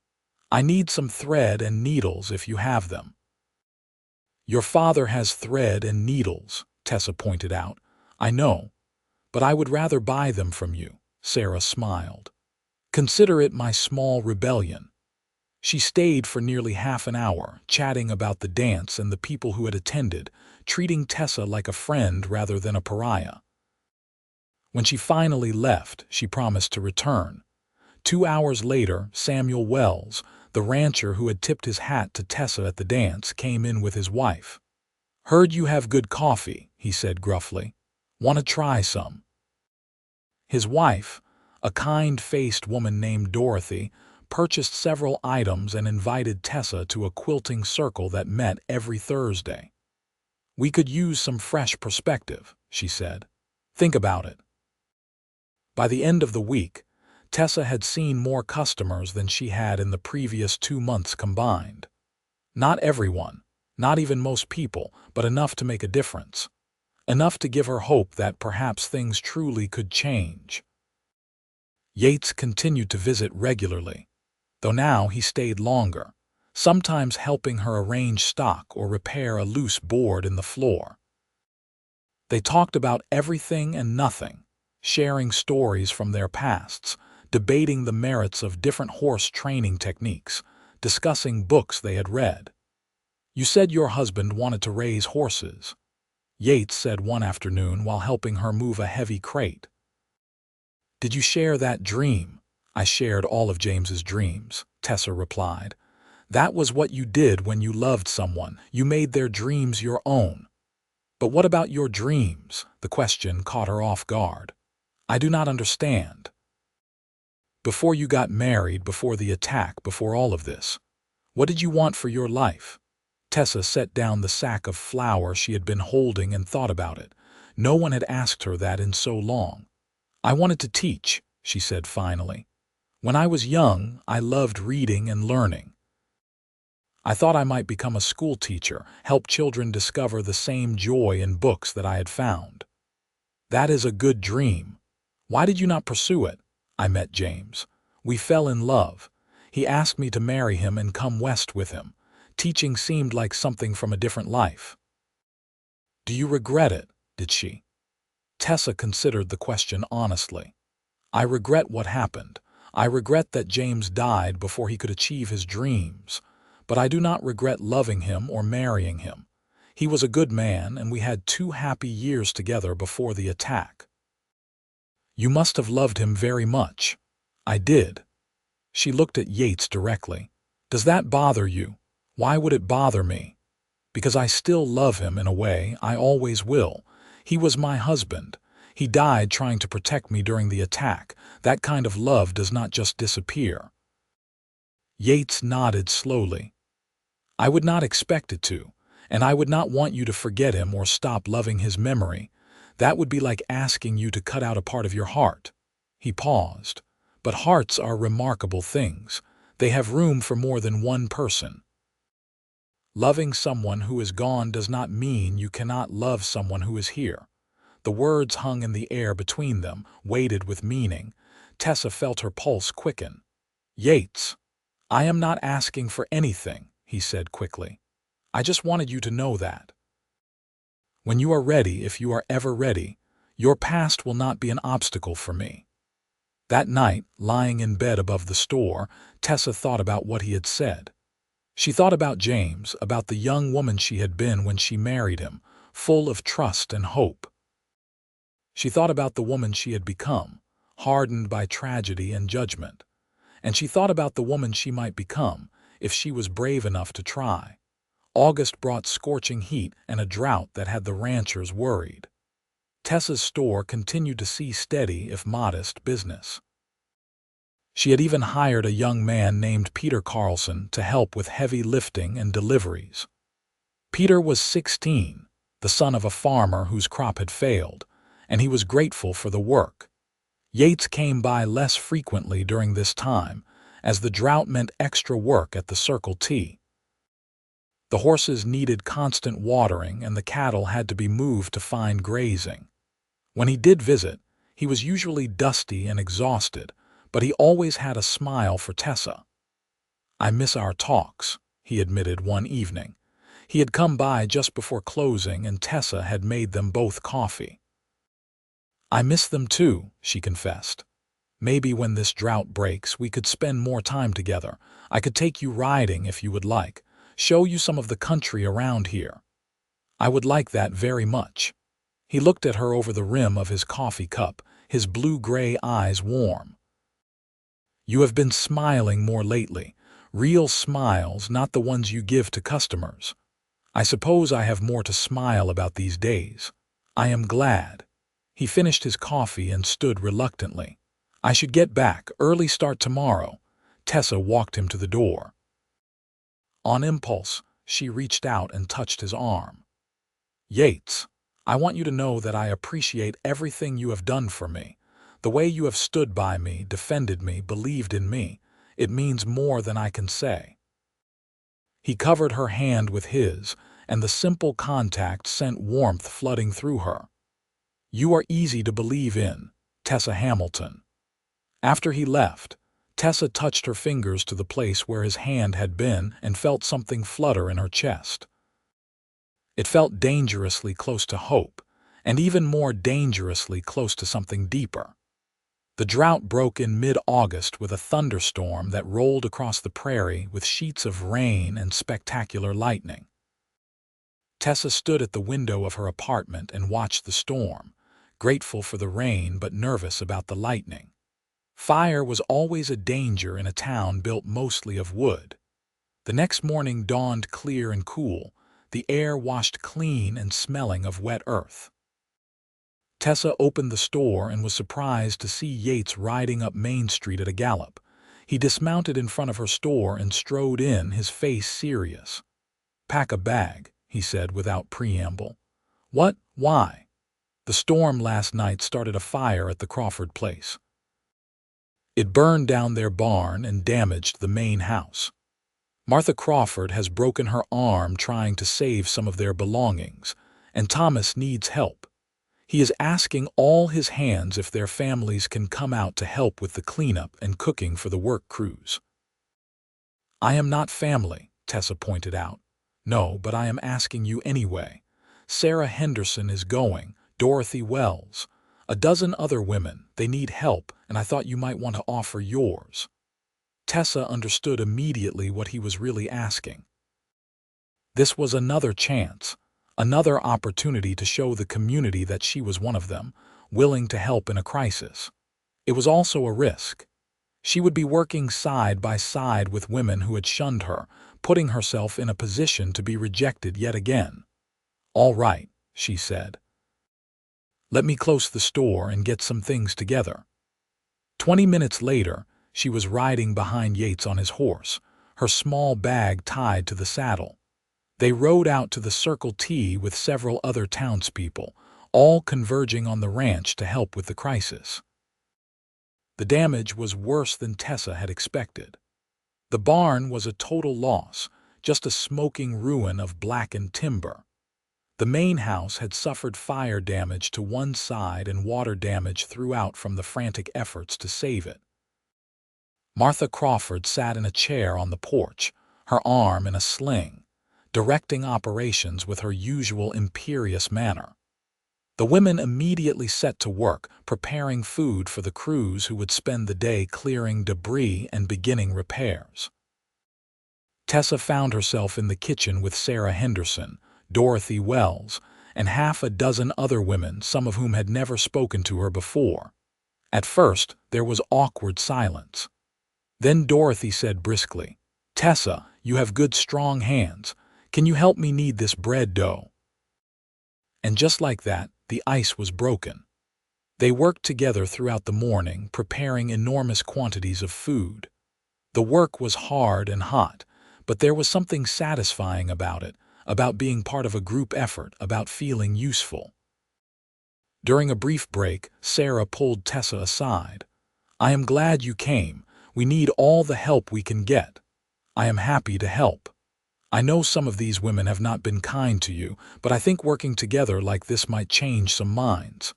I need some thread and needles if you have them." "Your father has thread and needles," Tessa pointed out. "I know, but I would rather buy them from you," Sarah smiled. "Consider it my small rebellion." She stayed for nearly half an hour, chatting about the dance and the people who had attended, treating Tessa like a friend rather than a pariah. When she finally left, she promised to return. 2 hours later, Samuel Wells, the rancher who had tipped his hat to Tessa at the dance, came in with his wife. "Heard you have good coffee," he said gruffly. "Want to try some?" His wife, a kind-faced woman named Dorothy, purchased several items and invited Tessa to a quilting circle that met every Thursday. "We could use some fresh perspective," she said. "Think about it." By the end of the week, Tessa had seen more customers than she had in the previous 2 months combined. Not everyone, not even most people, but enough to make a difference. Enough to give her hope that perhaps things truly could change. Yates continued to visit regularly, though now he stayed longer, sometimes helping her arrange stock or repair a loose board in the floor. They talked about everything and nothing, sharing stories from their pasts, debating the merits of different horse training techniques, discussing books they had read. "You said your husband wanted to raise horses," Yates said one afternoon while helping her move a heavy crate. "Did you share that dream?" "I shared all of James's dreams," Tessa replied. "That was what you did when you loved someone. You made their dreams your own." "But what about your dreams?" The question caught her off guard. "I do not understand." "Before you got married, before the attack, before all of this, what did you want for your life?" Tessa set down the sack of flour she had been holding and thought about it. No one had asked her that in so long. "I wanted to teach," she said finally. "When I was young, I loved reading and learning. I thought I might become a school teacher, help children discover the same joy in books that I had found." "That is a good dream. Why did you not pursue it?" "I met James. We fell in love. He asked me to marry him and come west with him. Teaching seemed like something from a different life." "Do you regret it?" "Did she?" Tessa considered the question honestly. "I regret what happened. I regret that James died before he could achieve his dreams. But I do not regret loving him or marrying him. He was a good man, and we had 2 happy years together before the attack." "You must have loved him very much." "I did." She looked at Yates directly. "Does that bother you?" "Why would it bother me?" "Because I still love him in a way. I always will. He was my husband. He died trying to protect me during the attack. That kind of love does not just disappear." Yates nodded slowly. "I would not expect it to, and I would not want you to forget him or stop loving his memory. That would be like asking you to cut out a part of your heart." He paused. "But hearts are remarkable things. They have room for more than one person. Loving someone who is gone does not mean you cannot love someone who is here." The words hung in the air between them, weighted with meaning. Tessa felt her pulse quicken. "Yates, I am not asking for anything," he said quickly. "I just wanted you to know that. When you are ready, if you are ever ready, your past will not be an obstacle for me." That night, lying in bed above the store, Tessa thought about what he had said. She thought about James, about the young woman she had been when she married him, full of trust and hope. She thought about the woman she had become, hardened by tragedy and judgment. And she thought about the woman she might become, if she was brave enough to try. August brought scorching heat and a drought that had the ranchers worried. Tessa's store continued to see steady, if modest, business. She had even hired a young man named Peter Carlson to help with heavy lifting and deliveries. Peter was 16, the son of a farmer whose crop had failed, and he was grateful for the work. Yates came by less frequently during this time, as the drought meant extra work at the Circle T. The horses needed constant watering and the cattle had to be moved to find grazing. When he did visit, he was usually dusty and exhausted, but he always had a smile for Tessa. "I miss our talks," he admitted one evening. He had come by just before closing and Tessa had made them both coffee. "I miss them too," she confessed. "Maybe when this drought breaks, we could spend more time together. I could take you riding if you would like, show you some of the country around here." "I would like that very much." He looked at her over the rim of his coffee cup, his blue-gray eyes warm. "You have been smiling more lately. Real smiles, not the ones you give to customers. I suppose I have more to smile about these days. I am glad." He finished his coffee and stood reluctantly. "I should get back, early start tomorrow." Tessa walked him to the door. On impulse, she reached out and touched his arm. "Yates, I want you to know that I appreciate everything you have done for me. The way you have stood by me, defended me, believed in me. It means more than I can say." He covered her hand with his, and the simple contact sent warmth flooding through her. "You are easy to believe in, Tessa Hamilton." After he left, Tessa touched her fingers to the place where his hand had been and felt something flutter in her chest. It felt dangerously close to hope, and even more dangerously close to something deeper. The drought broke in mid-August with a thunderstorm that rolled across the prairie with sheets of rain and spectacular lightning. Tessa stood at the window of her apartment and watched the storm, grateful for the rain but nervous about the lightning. Fire was always a danger in a town built mostly of wood. The next morning dawned clear and cool, the air washed clean and smelling of wet earth. Tessa opened the store and was surprised to see Yates riding up Main Street at a gallop. He dismounted in front of her store and strode in, his face serious. "Pack a bag," he said without preamble. "What? Why?" "The storm last night started a fire at the Crawford place. It burned down their barn and damaged the main house. Martha Crawford has broken her arm trying to save some of their belongings, and Thomas needs help. He is asking all his hands if their families can come out to help with the cleanup and cooking for the work crews." "I am not family," Tessa pointed out. "No, but I am asking you anyway. Sarah Henderson is going, Dorothy Wells, a dozen other women. They need help, and I thought you might want to offer yours." Tessa understood immediately what he was really asking. This was another chance, another opportunity to show the community that she was one of them, willing to help in a crisis. It was also a risk. She would be working side by side with women who had shunned her, putting herself in a position to be rejected yet again. "All right," she said. "Let me close the store and get some things together." 20 minutes later, she was riding behind Yates on his horse, her small bag tied to the saddle. They rode out to the Circle T with several other townspeople, all converging on the ranch to help with the crisis. The damage was worse than Tessa had expected. The barn was a total loss, just a smoking ruin of blackened timber. The main house had suffered fire damage to one side and water damage throughout from the frantic efforts to save it. Martha Crawford sat in a chair on the porch, her arm in a sling, directing operations with her usual imperious manner. The women immediately set to work, preparing food for the crews who would spend the day clearing debris and beginning repairs. Tessa found herself in the kitchen with Sarah Henderson, Dorothy Wells, and half a dozen other women, some of whom had never spoken to her before. At first, there was awkward silence. Then Dorothy said briskly, "Tessa, you have good strong hands. Can you help me knead this bread dough?" And just like that, the ice was broken. They worked together throughout the morning, preparing enormous quantities of food. The work was hard and hot, but there was something satisfying about it, about being part of a group effort, about feeling useful. During a brief break, Sarah pulled Tessa aside. "I am glad you came. We need all the help we can get. I am happy to help. I know some of these women have not been kind to you, but I think working together like this might change some minds."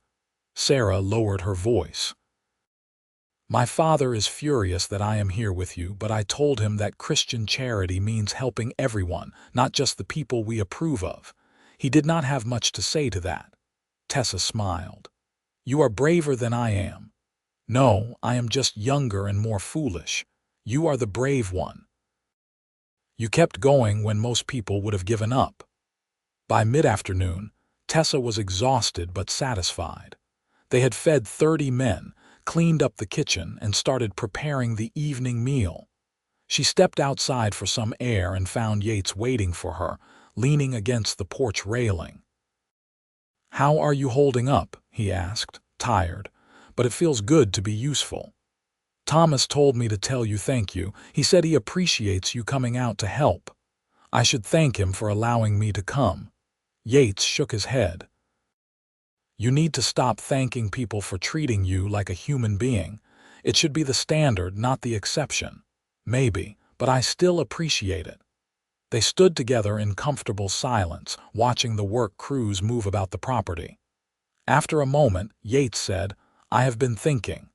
Sarah lowered her voice. My father is furious that I am here with you, but I told him that Christian charity means helping everyone, not just the people we approve of. He did not have much to say to that. Tessa smiled. You are braver than I am. No, I am just younger and more foolish. You are the brave one. You kept going when most people would have given up. By mid-afternoon, Tessa was exhausted but satisfied. They had fed 30 men, cleaned up the kitchen, and started preparing the evening meal. She stepped outside for some air and found Yates waiting for her, leaning against the porch railing. How are you holding up? He asked, tired, but it feels good to be useful. Thomas told me to tell you thank you. He said he appreciates you coming out to help. I should thank him for allowing me to come. Yates shook his head. You need to stop thanking people for treating you like a human being. It should be the standard, not the exception. Maybe, but I still appreciate it. They stood together in comfortable silence, watching the work crews move about the property. After a moment, Yates said, I have been thinking.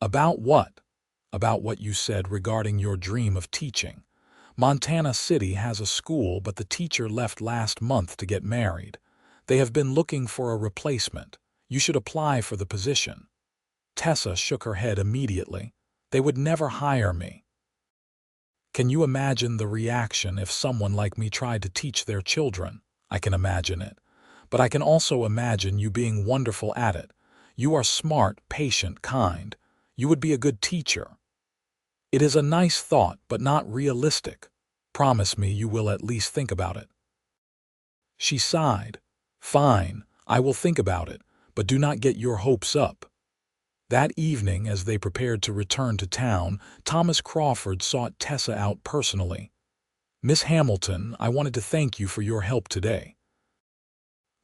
About what? About what you said regarding your dream of teaching. Montana City has a school, but the teacher left last month to get married. They have been looking for a replacement. You should apply for the position. Tessa shook her head immediately. They would never hire me. Can you imagine the reaction if someone like me tried to teach their children? I can imagine it. But I can also imagine you being wonderful at it. You are smart, patient, kind. You would be a good teacher. It is a nice thought, but not realistic. Promise me you will at least think about it. She sighed. Fine, I will think about it, but do not get your hopes up. That evening, as they prepared to return to town, Thomas Crawford sought Tessa out personally. Miss Hamilton, I wanted to thank you for your help today.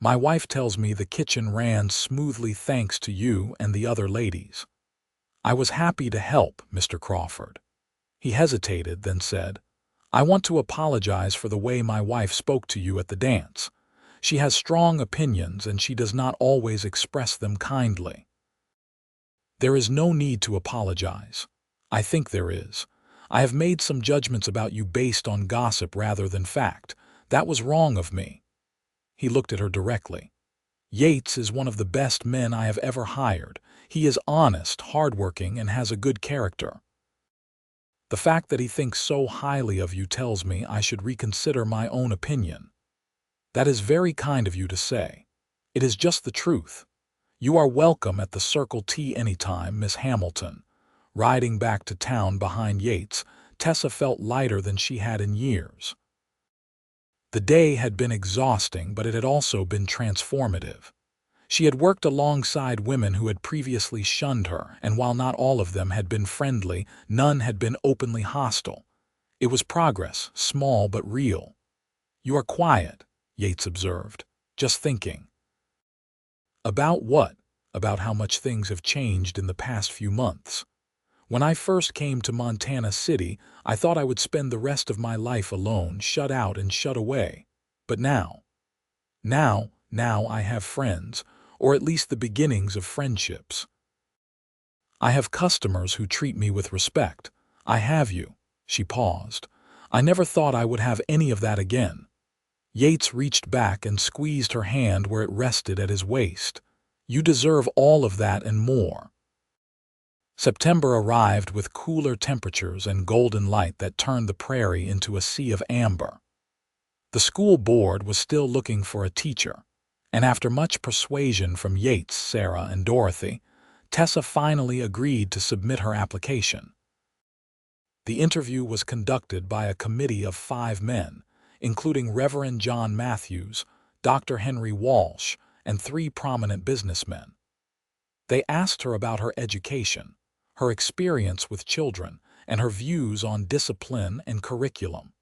My wife tells me the kitchen ran smoothly thanks to you and the other ladies. I was happy to help, Mr. Crawford. He hesitated, then said, I want to apologize for the way my wife spoke to you at the dance. She has strong opinions and she does not always express them kindly. There is no need to apologize. I think there is. I have made some judgments about you based on gossip rather than fact. That was wrong of me. He looked at her directly. Yates is one of the best men I have ever hired. He is honest, hardworking, and has a good character. The fact that he thinks so highly of you tells me I should reconsider my own opinion. That is very kind of you to say. It is just the truth. You are welcome at the Circle T anytime, Miss Hamilton. Riding back to town behind Yates, Tessa felt lighter than she had in years. The day had been exhausting, but it had also been transformative. She had worked alongside women who had previously shunned her, and while not all of them had been friendly, none had been openly hostile. It was progress, small but real. You are quiet, Yates observed, just thinking. About what? About how much things have changed in the past few months. When I first came to Montana City, I thought I would spend the rest of my life alone, shut out and shut away. But now I have friends, or at least the beginnings of friendships. I have customers who treat me with respect. I have you. She paused. I never thought I would have any of that again. Yates reached back and squeezed her hand where it rested at his waist. You deserve all of that and more. September arrived with cooler temperatures and golden light that turned the prairie into a sea of amber. The school board was still looking for a teacher, and after much persuasion from Yates, Sarah, and Dorothy, Tessa finally agreed to submit her application. The interview was conducted by a committee of 5 men, including Reverend John Matthews, Dr. Henry Walsh, and 3 prominent businessmen. They asked her about her education, her experience with children, and her views on discipline and curriculum.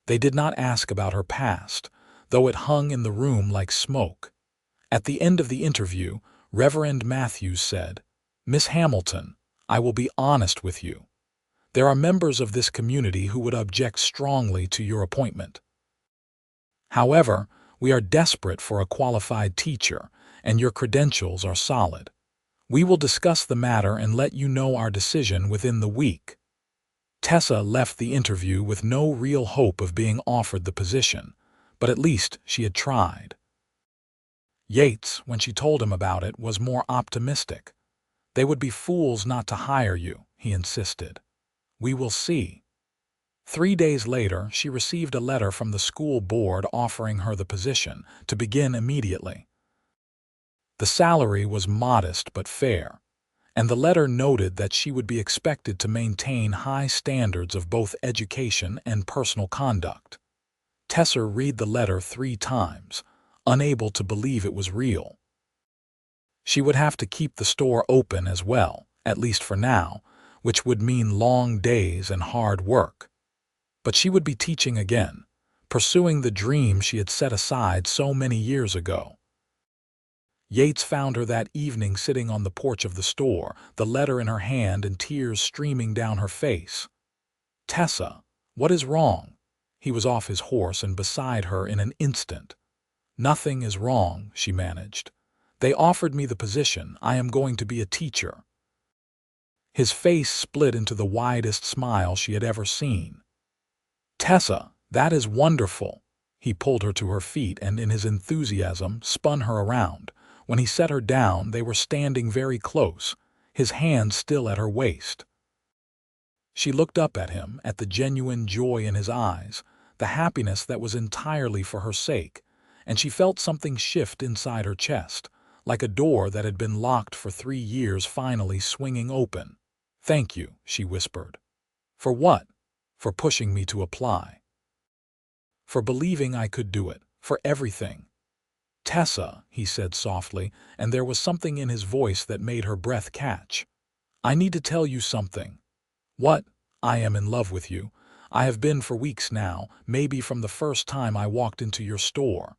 They did not ask about her past, though it hung in the room like smoke. At the end of the interview, Reverend Matthews said, Miss Hamilton, I will be honest with you. There are members of this community who would object strongly to your appointment. However, we are desperate for a qualified teacher, and your credentials are solid. We will discuss the matter and let you know our decision within the week." Tessa left the interview with no real hope of being offered the position, but at least she had tried. Yates, when she told him about it, was more optimistic. "They would be fools not to hire you," he insisted. "We will see." 3 days later, she received a letter from the school board offering her the position to begin immediately. The salary was modest but fair, and the letter noted that she would be expected to maintain high standards of both education and personal conduct. Tessa read the letter 3 times, unable to believe it was real. She would have to keep the store open as well, at least for now, which would mean long days and hard work. But she would be teaching again, pursuing the dream she had set aside so many years ago. Yates found her that evening sitting on the porch of the store, the letter in her hand and tears streaming down her face. "Tessa, what is wrong?" He was off his horse and beside her in an instant. "Nothing is wrong," she managed. "They offered me the position. I am going to be a teacher." His face split into the widest smile she had ever seen. "Tessa, that is wonderful." He pulled her to her feet and, in his enthusiasm, spun her around. When he set her down, they were standing very close, his hand still at her waist. She looked up at him, at the genuine joy in his eyes, the happiness that was entirely for her sake, and she felt something shift inside her chest, like a door that had been locked for 3 years finally swinging open. "Thank you," she whispered. "For what?" "For pushing me to apply. For believing I could do it. For everything." "Tessa," he said softly, and there was something in his voice that made her breath catch. "I need to tell you something." "What?" "I am in love with you. I have been for weeks now, maybe from the first time I walked into your store.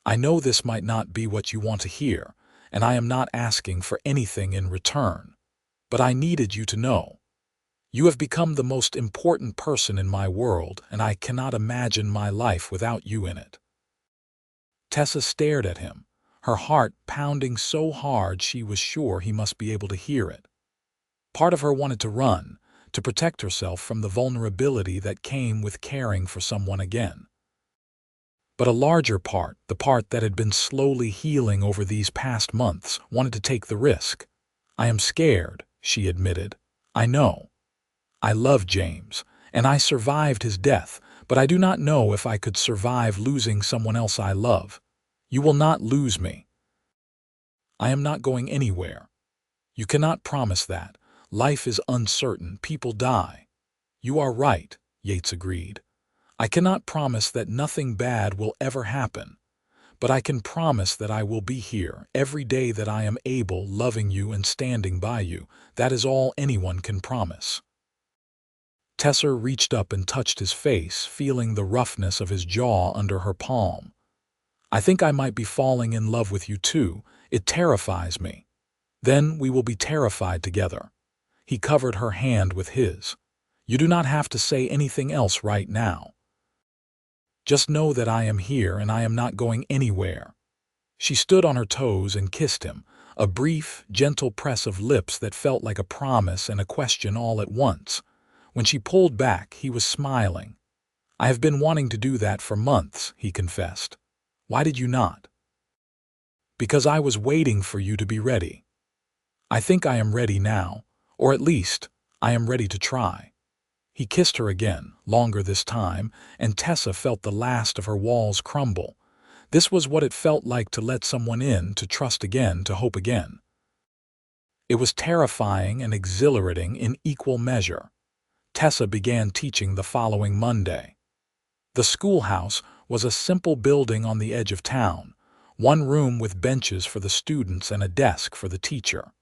I know this might not be what you want to hear, and I am not asking for anything in return. But I needed you to know. You have become the most important person in my world, and I cannot imagine my life without you in it." Tessa stared at him, her heart pounding so hard she was sure he must be able to hear it. Part of her wanted to run, to protect herself from the vulnerability that came with caring for someone again. But a larger part, the part that had been slowly healing over these past months, wanted to take the risk. "I am scared," she admitted. "I know. I love James, and I survived his death, but I do not know if I could survive losing someone else I love. You will not lose me. I am not going anywhere. You cannot promise that. Life is uncertain. People die." "You are right," Yates agreed. "I cannot promise that nothing bad will ever happen, but I can promise that I will be here every day that I am able, loving you and standing by you. That is all anyone can promise." Tessa reached up and touched his face, feeling the roughness of his jaw under her palm. "I think I might be falling in love with you too. It terrifies me. Then we will be terrified together." He covered her hand with his. "You do not have to say anything else right now. Just know that I am here and I am not going anywhere." She stood on her toes and kissed him, a brief, gentle press of lips that felt like a promise and a question all at once. When she pulled back, he was smiling. "I have been wanting to do that for months," he confessed. "Why did you not?" "Because I was waiting for you to be ready. I think I am ready now, or at least, I am ready to try." He kissed her again, longer this time, and Tessa felt the last of her walls crumble. This was what it felt like to let someone in, to trust again, to hope again. It was terrifying and exhilarating in equal measure. Tessa began teaching the following Monday. The schoolhouse was a simple building on the edge of town, one room with benches for the students and a desk for the teacher.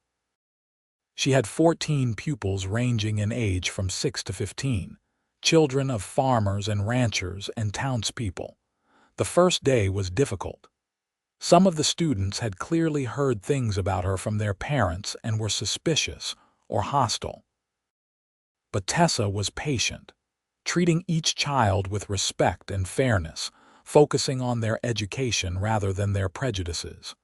She had 14 pupils ranging in age from 6 to 15, children of farmers and ranchers and townspeople. The first day was difficult. Some of the students had clearly heard things about her from their parents and were suspicious or hostile. But Tessa was patient, treating each child with respect and fairness, focusing on their education rather than their prejudices.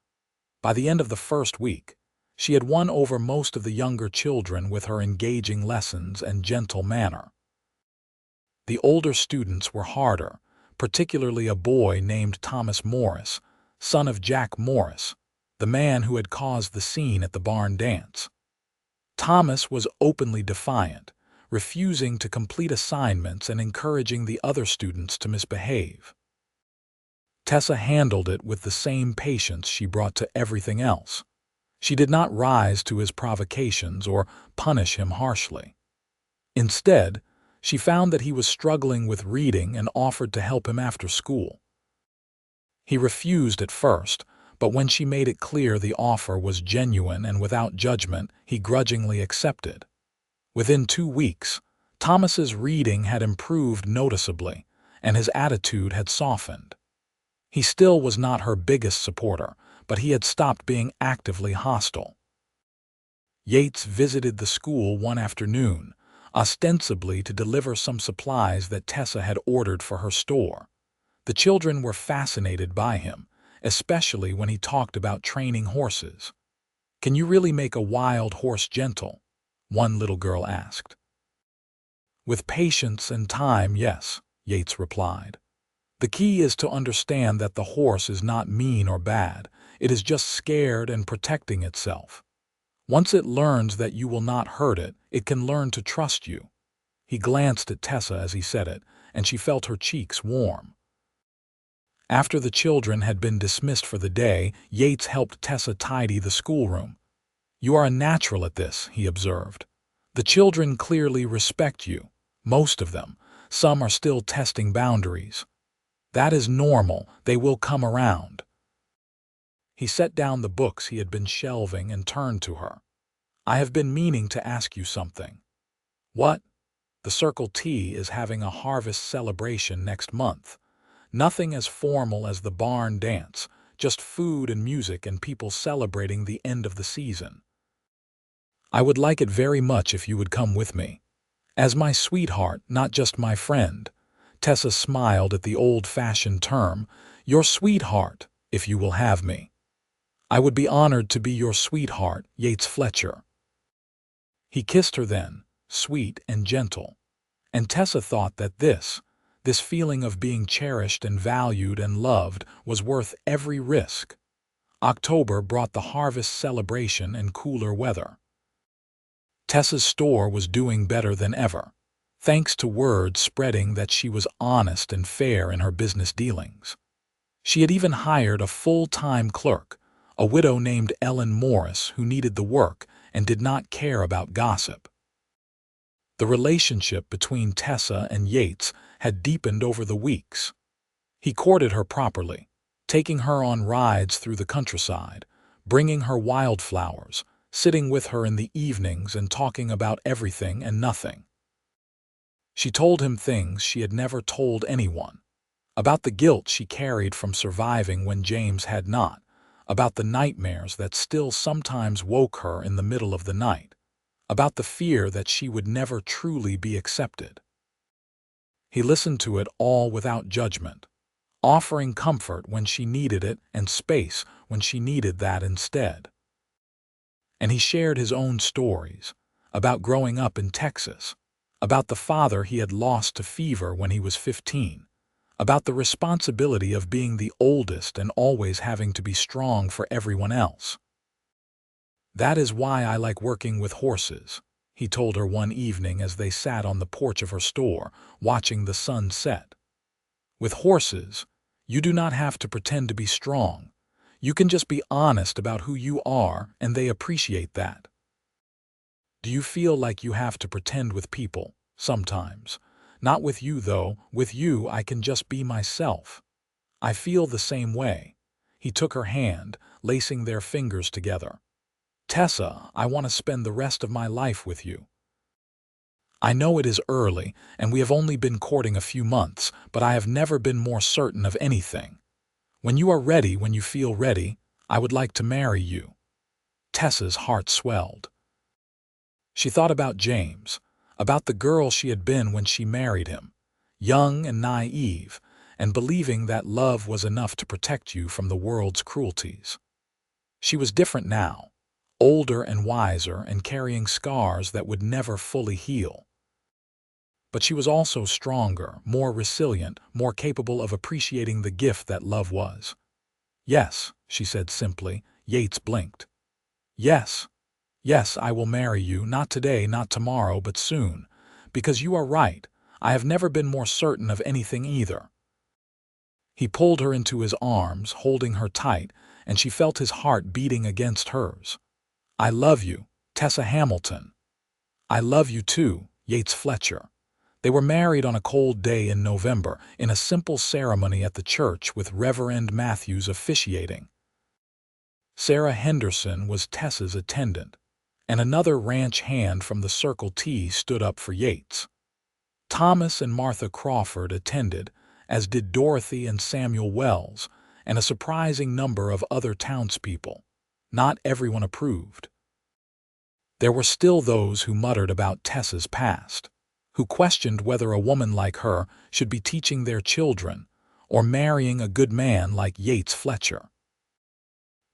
By the end of the first week, She had won over most of the younger children with her engaging lessons and gentle manner. The older students were harder, particularly a boy named Thomas Morris, son of Jack Morris, the man who had caused the scene at the barn dance. Thomas was openly defiant, refusing to complete assignments and encouraging the other students to misbehave. Tessa handled it with the same patience she brought to everything else. She did not rise to his provocations or punish him harshly. Instead, she found that he was struggling with reading and offered to help him after school. He refused at first, but when she made it clear the offer was genuine and without judgment, he grudgingly accepted. Within 2 weeks, Thomas's reading had improved noticeably, and his attitude had softened. He still was not her biggest supporter, but he had stopped being actively hostile. Yates visited the school one afternoon, ostensibly to deliver some supplies that Tessa had ordered for her store. The children were fascinated by him, especially when he talked about training horses. "Can you really make a wild horse gentle?" one little girl asked. "With patience and time, yes," Yates replied. "The key is to understand that the horse is not mean or bad. It is just scared and protecting itself. Once it learns that you will not hurt it, it can learn to trust you." He glanced at Tessa as he said it, and she felt her cheeks warm. After the children had been dismissed for the day, Yates helped Tessa tidy the schoolroom. "You are a natural at this," he observed. "The children clearly respect you, most of them. Some are still testing boundaries. That is normal, they will come around." He set down the books he had been shelving and turned to her. "I have been meaning to ask you something." "What?" "The Circle T is having a harvest celebration next month. Nothing as formal as the barn dance, just food and music and people celebrating the end of the season. I would like it very much if you would come with me. As my sweetheart, not just my friend." Tessa smiled at the old-fashioned term, "Your sweetheart, if you will have me." "I would be honored to be your sweetheart, Yates Fletcher." He kissed her then, sweet and gentle. And Tessa thought that this feeling of being cherished and valued and loved was worth every risk. October brought the harvest celebration and cooler weather. Tessa's store was doing better than ever, thanks to word spreading that she was honest and fair in her business dealings. She had even hired a full-time clerk, a widow named Ellen Morris who needed the work and did not care about gossip. The relationship between Tessa and Yates had deepened over the weeks. He courted her properly, taking her on rides through the countryside, bringing her wildflowers, sitting with her in the evenings and talking about everything and nothing. She told him things she had never told anyone, about the guilt she carried from surviving when James had not, about the nightmares that still sometimes woke her in the middle of the night, about the fear that she would never truly be accepted. He listened to it all without judgment, offering comfort when she needed it and space when she needed that instead. And he shared his own stories, about growing up in Texas, about the father he had lost to fever when he was 15, about the responsibility of being the oldest and always having to be strong for everyone else. "That is why I like working with horses," he told her one evening as they sat on the porch of her store, watching the sun set. "With horses, you do not have to pretend to be strong. You can just be honest about who you are, and they appreciate that. Do you feel like you have to pretend with people? Sometimes. Not with you, though. With you, I can just be myself. I feel the same way." He took her hand, lacing their fingers together. "Tessa, I want to spend the rest of my life with you. I know it is early, and we have only been courting a few months, but I have never been more certain of anything. When you are ready, when you feel ready, I would like to marry you." Tessa's heart swelled. She thought about James, about the girl she had been when she married him, young and naive, and believing that love was enough to protect you from the world's cruelties. She was different now, older and wiser and carrying scars that would never fully heal. But she was also stronger, more resilient, more capable of appreciating the gift that love was. "Yes," she said simply. Yates blinked. "Yes, yes, I will marry you, not today, not tomorrow, but soon. Because you are right, I have never been more certain of anything either." He pulled her into his arms, holding her tight, and she felt his heart beating against hers. "I love you, Tessa Hamilton." "I love you too, Yates Fletcher." They were married on a cold day in November, in a simple ceremony at the church with Reverend Matthews officiating. Sarah Henderson was Tessa's attendant, and another ranch hand from the Circle T stood up for Yates. Thomas and Martha Crawford attended, as did Dorothy and Samuel Wells, and a surprising number of other townspeople. Not everyone approved. There were still those who muttered about Tessa's past, who questioned whether a woman like her should be teaching their children or marrying a good man like Yates Fletcher.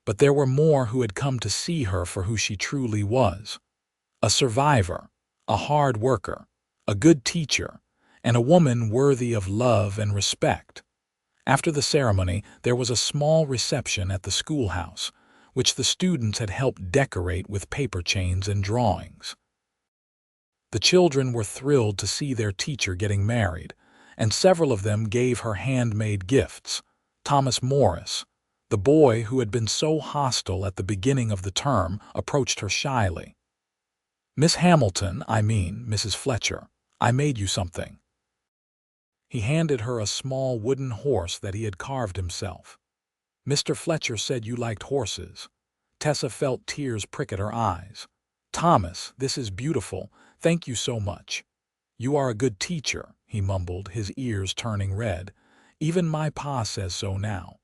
But there were more who had come to see her for who she truly was: a survivor, a hard worker, a good teacher, and a woman worthy of love and respect. After the ceremony, there was a small reception at the schoolhouse, which the students had helped decorate with paper chains and drawings. The children were thrilled to see their teacher getting married, and several of them gave her handmade gifts. Thomas Morris, the boy who had been so hostile at the beginning of the term, approached her shyly. "Miss Hamilton, Mrs. Fletcher, I made you something." He handed her a small wooden horse that he had carved himself. "Mr. Fletcher said you liked horses." Tessa felt tears prick at her eyes. "Thomas, this is beautiful. Thank you so much." "You are a good teacher," he mumbled, his ears turning red. "Even my pa says so now."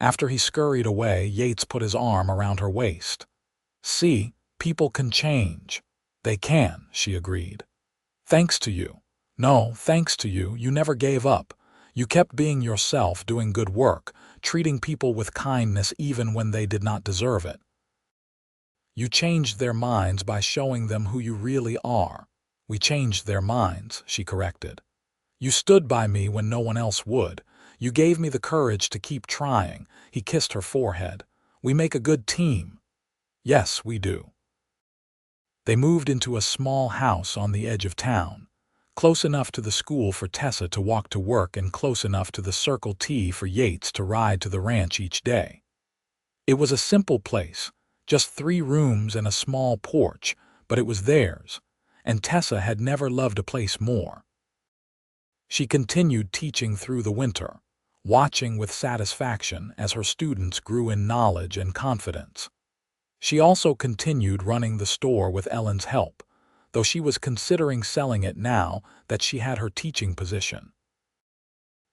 After he scurried away, Yates put his arm around her waist. "See, people can change." "They can," she agreed. "Thanks to you." "No, thanks to you. You never gave up. You kept being yourself, doing good work, treating people with kindness even when they did not deserve it. You changed their minds by showing them who you really are." "We changed their minds," she corrected. "You stood by me when no one else would. You gave me the courage to keep trying." He kissed her forehead. "We make a good team." "Yes, we do." They moved into a small house on the edge of town, close enough to the school for Tessa to walk to work and close enough to the Circle T for Yates to ride to the ranch each day. It was a simple place, just 3 rooms and a small porch, but it was theirs, and Tessa had never loved a place more. She continued teaching through the winter, watching with satisfaction as her students grew in knowledge and confidence. She also continued running the store with Ellen's help, though she was considering selling it now that she had her teaching position.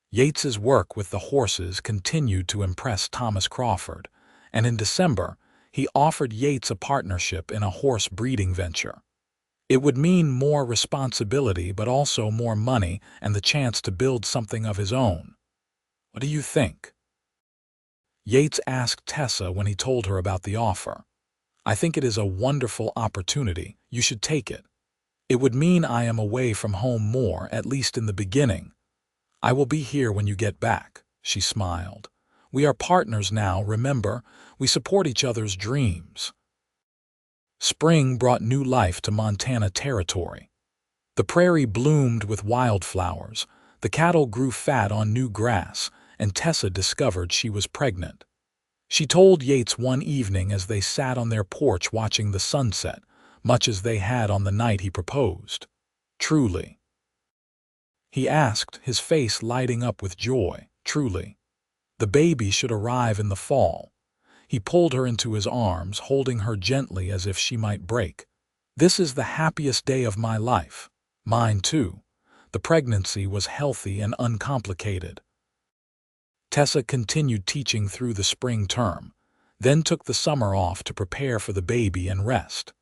Yates's work with the horses continued to impress Thomas Crawford, and in December, he offered Yates a partnership in a horse breeding venture. It would mean more responsibility but also more money and the chance to build something of his own. "What do you think?" Yates asked Tessa when he told her about the offer. "I think it is a wonderful opportunity. You should take it. It would mean I am away from home more, at least in the beginning." "I will be here when you get back," she smiled. "We are partners now, remember? We support each other's dreams." Spring brought new life to Montana Territory. The prairie bloomed with wildflowers, the cattle grew fat on new grass, and Tessa discovered she was pregnant. She told Yates one evening as they sat on their porch watching the sunset, much as they had on the night he proposed. "Truly?" he asked, his face lighting up with joy. "Truly. The baby should arrive in the fall." He pulled her into his arms, holding her gently as if she might break. "This is the happiest day of my life." "Mine too." The pregnancy was healthy and uncomplicated. Tessa continued teaching through the spring term, then took the summer off to prepare for the baby and rest.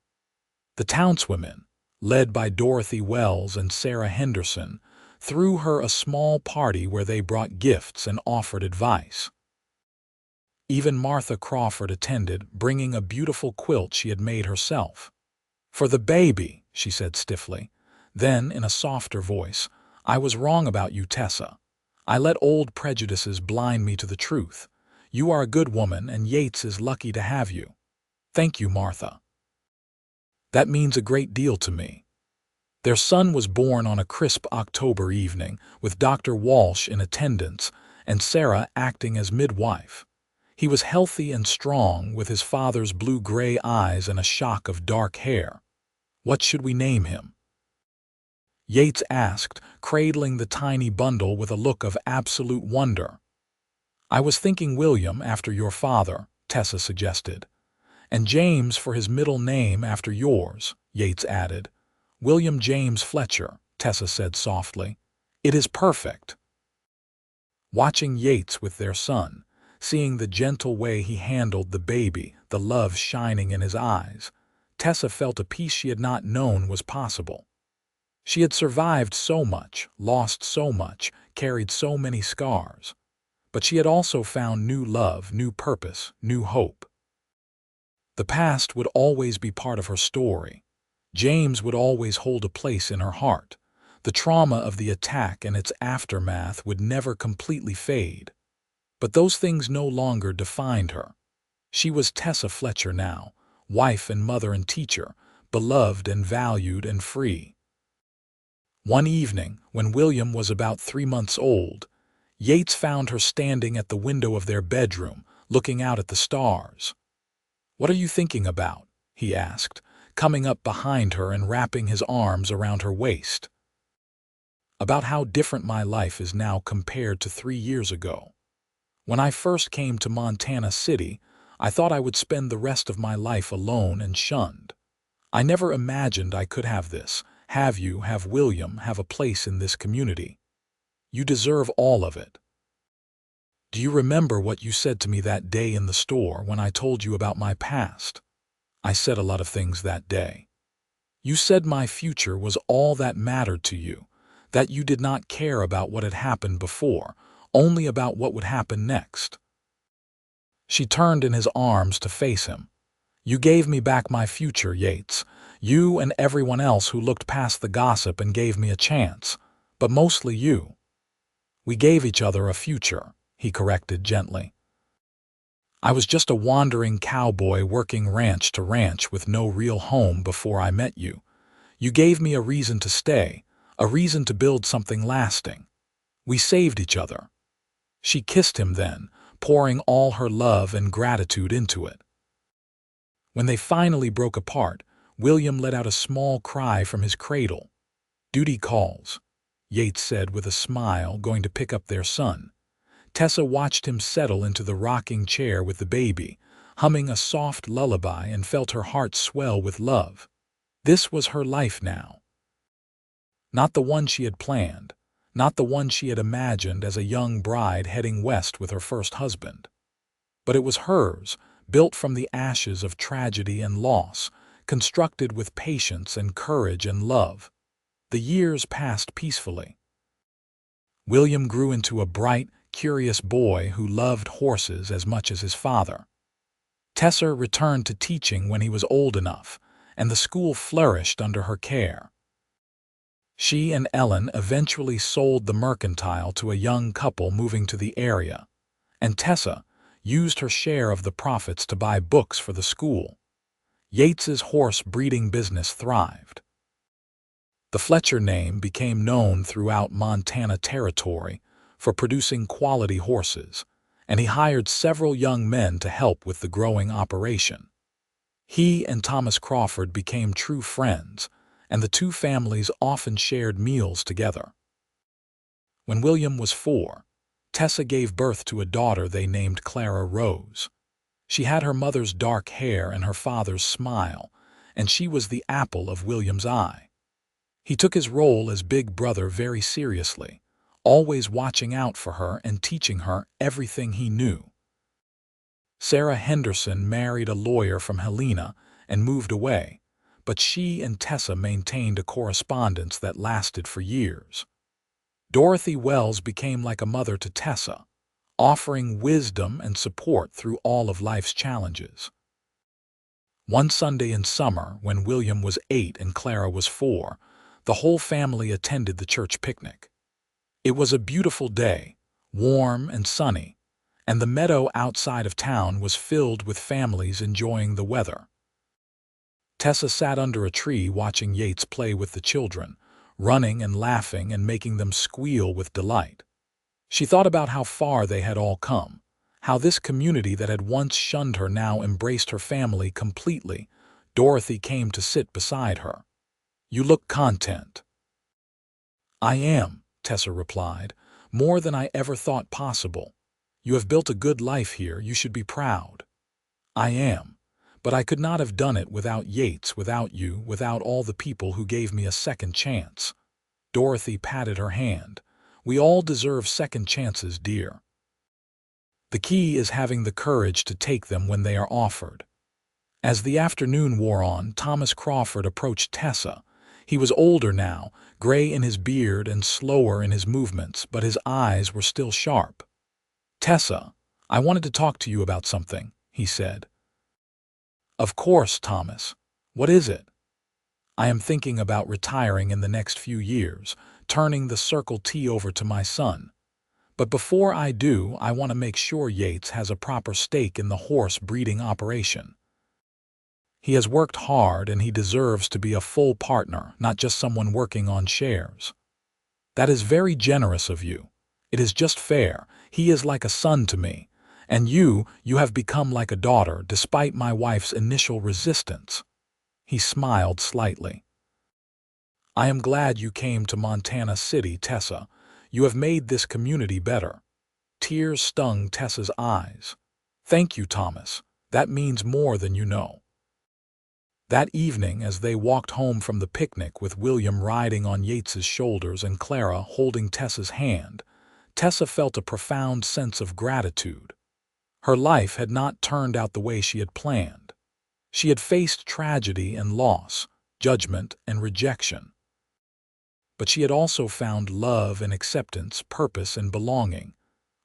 The townswomen, led by Dorothy Wells and Sarah Henderson, threw her a small party where they brought gifts and offered advice. Even Martha Crawford attended, bringing a beautiful quilt she had made herself. "For the baby," she said stiffly. Then, in a softer voice, "I was wrong about you, Tessa. I let old prejudices blind me to the truth. You are a good woman, and Yates is lucky to have you. Thank you, Martha. That means a great deal to me." Their son was born on a crisp October evening, with Dr. Walsh in attendance and Sarah acting as midwife. He was healthy and strong, with his father's blue-gray eyes and a shock of dark hair. "What should we name him?" Yates asked, cradling the tiny bundle with a look of absolute wonder. "I was thinking William after your father," Tessa suggested. "And James for his middle name after yours," Yates added. "William James Fletcher," Tessa said softly. "It is perfect." Watching Yates with their son, seeing the gentle way he handled the baby, the love shining in his eyes, Tessa felt a peace she had not known was possible. She had survived so much, lost so much, carried so many scars. But she had also found new love, new purpose, new hope. The past would always be part of her story. James would always hold a place in her heart. The trauma of the attack and its aftermath would never completely fade. But those things no longer defined her. She was Tessa Fletcher now, wife and mother and teacher, beloved and valued and free. One evening, when William was about 3 months old, Yates found her standing at the window of their bedroom, looking out at the stars. "What are you thinking about?" he asked, coming up behind her and wrapping his arms around her waist. "About how different my life is now compared to 3 years ago. When I first came to Montana City, I thought I would spend the rest of my life alone and shunned. I never imagined I could have this, have you, have William, have a place in this community. You deserve all of it. Do you remember what you said to me that day in the store when I told you about my past? I said a lot of things that day. You said my future was all that mattered to you, that you did not care about what had happened before, only about what would happen next." She turned in his arms to face him. "You gave me back my future, Yates. You and everyone else who looked past the gossip and gave me a chance. But mostly you." "We gave each other a future," he corrected gently. "I was just a wandering cowboy working ranch to ranch with no real home before I met you. You gave me a reason to stay, a reason to build something lasting. We saved each other." She kissed him then, pouring all her love and gratitude into it. When they finally broke apart, William let out a small cry from his cradle. "Duty calls," Yates said with a smile, going to pick up their son. Tessa watched him settle into the rocking chair with the baby, humming a soft lullaby, and felt her heart swell with love. This was her life now. Not the one she had planned, not the one she had imagined as a young bride heading west with her first husband. But it was hers, built from the ashes of tragedy and loss, constructed with patience and courage and love. The years passed peacefully. William grew into a bright, curious boy who loved horses as much as his father. Tessa returned to teaching when he was old enough, and the school flourished under her care. She and Ellen eventually sold the mercantile to a young couple moving to the area, and Tessa used her share of the profits to buy books for the school. Yates's horse breeding business thrived. The Fletcher name became known throughout Montana Territory for producing quality horses, and he hired several young men to help with the growing operation. He and Thomas Crawford became true friends, and the two families often shared meals together. When William was 4, Tessa gave birth to a daughter they named Clara Rose. She had her mother's dark hair and her father's smile, and she was the apple of William's eye. He took his role as big brother very seriously, always watching out for her and teaching her everything he knew. Sarah Henderson married a lawyer from Helena and moved away, but she and Tessa maintained a correspondence that lasted for years. Dorothy Wells became like a mother to Tessa, offering wisdom and support through all of life's challenges. One Sunday in summer, when William was 8 and Clara was 4, the whole family attended the church picnic. It was a beautiful day, warm and sunny, and the meadow outside of town was filled with families enjoying the weather. Tessa sat under a tree watching Yates play with the children, running and laughing and making them squeal with delight. She thought about how far they had all come, how this community that had once shunned her now embraced her family completely. Dorothy came to sit beside her. "You look content." "I am," Tessa replied, "more than I ever thought possible. You have built a good life here, you should be proud." "I am, but I could not have done it without Yates, without you, without all the people who gave me a second chance." Dorothy patted her hand. "We all deserve second chances, dear. The key is having the courage to take them when they are offered." As the afternoon wore on, Thomas Crawford approached Tessa. He was older now, gray in his beard and slower in his movements, but his eyes were still sharp. "Tessa, I wanted to talk to you about something," he said. "Of course, Thomas. What is it?" "I am thinking about retiring in the next few years, turning the Circle T over to my son. But before I do, I want to make sure Yates has a proper stake in the horse breeding operation. He has worked hard and he deserves to be a full partner, not just someone working on shares." "That is very generous of you. It is just fair. He is like a son to me. And you have become like a daughter, despite my wife's initial resistance." He smiled slightly. "I am glad you came to Montana City, Tessa. You have made this community better." Tears stung Tessa's eyes. "Thank you, Thomas. That means more than you know." That evening, as they walked home from the picnic with William riding on Yates's shoulders and Clara holding Tessa's hand, Tessa felt a profound sense of gratitude. Her life had not turned out the way she had planned. She had faced tragedy and loss, judgment and rejection. But she had also found love and acceptance, purpose and belonging.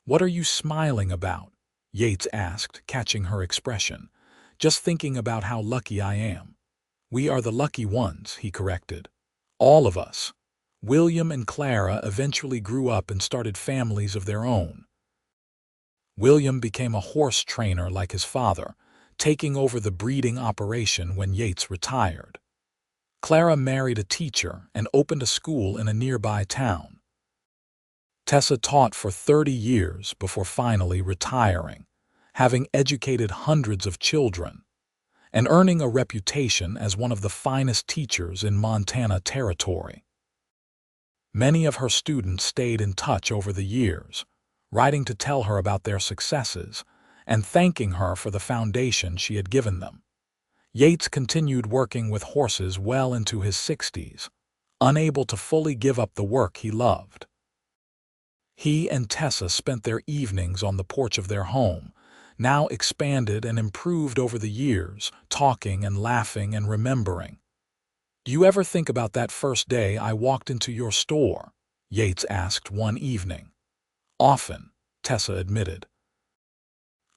"What are you smiling about?" Yates asked, catching her expression. "Just thinking about how lucky I am." "We are the lucky ones," he corrected. "All of us." William and Clara eventually grew up and started families of their own. William became a horse trainer like his father, taking over the breeding operation when Yates retired. Clara married a teacher and opened a school in a nearby town. Tessa taught for 30 years before finally retiring, having educated hundreds of children, and earning a reputation as one of the finest teachers in Montana Territory. Many of her students stayed in touch over the years, writing to tell her about their successes and thanking her for the foundation she had given them. Yates continued working with horses well into his 60s, unable to fully give up the work he loved. He and Tessa spent their evenings on the porch of their home, now expanded and improved over the years, talking and laughing and remembering. "Do you ever think about that first day I walked into your store?" Yates asked one evening. "Often," Tessa admitted.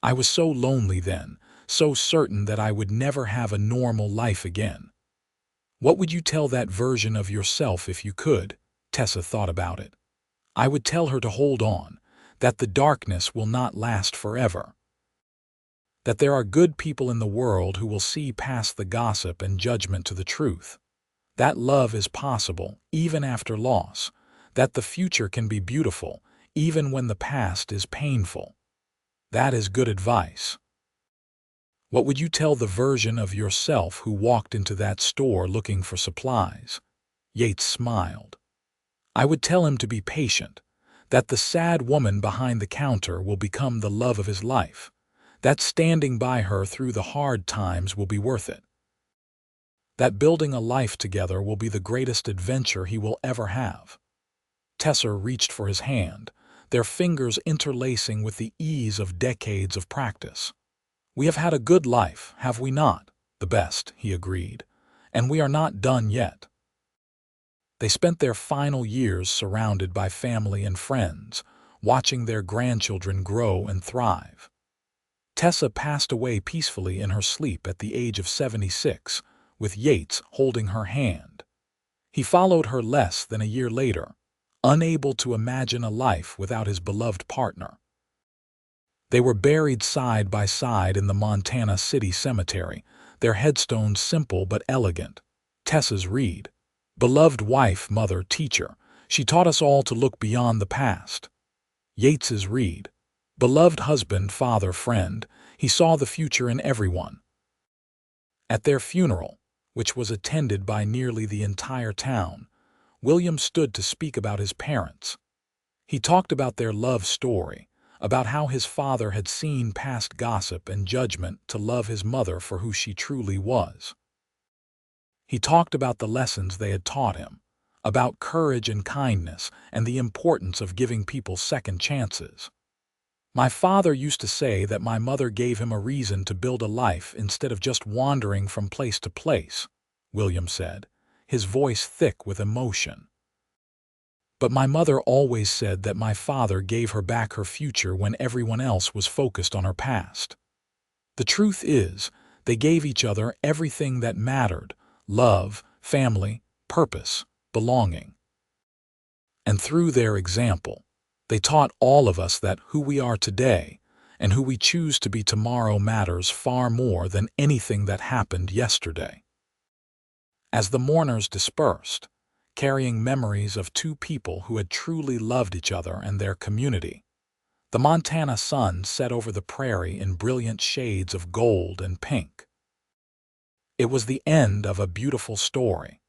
"I was so lonely then, so certain that I would never have a normal life again." "What would you tell that version of yourself if you could?" Tessa thought about it. "I would tell her to hold on, that the darkness will not last forever. That there are good people in the world who will see past the gossip and judgment to the truth. That love is possible, even after loss. That the future can be beautiful, even when the past is painful. That is good advice." "What would you tell the version of yourself who walked into that store looking for supplies?" Yates smiled. "I would tell him to be patient, that the sad woman behind the counter will become the love of his life, that standing by her through the hard times will be worth it, that building a life together will be the greatest adventure he will ever have." Tessa reached for his hand, their fingers interlacing with the ease of decades of practice. "We have had a good life, have we not?" "The best," he agreed. "And we are not done yet." They spent their final years surrounded by family and friends, watching their grandchildren grow and thrive. Tessa passed away peacefully in her sleep at the age of 76, with Yates holding her hand. He followed her less than a year later, unable to imagine a life without his beloved partner. They were buried side by side in the Montana City Cemetery, their headstones simple but elegant. Tessa's read, "Beloved wife, mother, teacher, she taught us all to look beyond the past." Yates's read, "Beloved husband, father, friend, he saw the future in everyone." At their funeral, which was attended by nearly the entire town, William stood to speak about his parents. He talked about their love story, about how his father had seen past gossip and judgment to love his mother for who she truly was. He talked about the lessons they had taught him, about courage and kindness and the importance of giving people second chances. "My father used to say that my mother gave him a reason to build a life instead of just wandering from place to place," William said, his voice thick with emotion. "But my mother always said that my father gave her back her future when everyone else was focused on her past. The truth is, they gave each other everything that mattered: love, family, purpose, belonging. And through their example, they taught all of us that who we are today and who we choose to be tomorrow matters far more than anything that happened yesterday." As the mourners dispersed, carrying memories of two people who had truly loved each other and their community, the Montana sun set over the prairie in brilliant shades of gold and pink. It was the end of a beautiful story,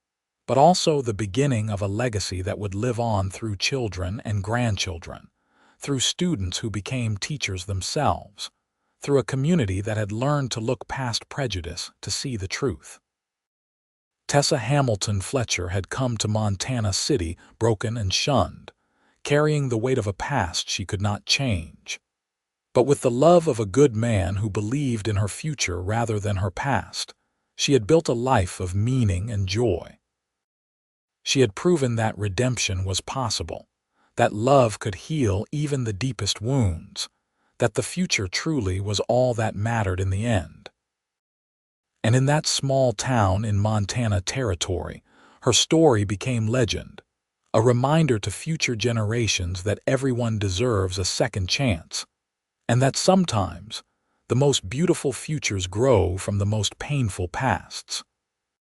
but also the beginning of a legacy that would live on through children and grandchildren, through students who became teachers themselves, through a community that had learned to look past prejudice to see the truth. Tessa Hamilton Fletcher had come to Montana City broken and shunned, carrying the weight of a past she could not change. But with the love of a good man who believed in her future rather than her past, she had built a life of meaning and joy. She had proven that redemption was possible, that love could heal even the deepest wounds, that the future truly was all that mattered in the end. And in that small town in Montana Territory, her story became legend, a reminder to future generations that everyone deserves a second chance, and that sometimes the most beautiful futures grow from the most painful pasts.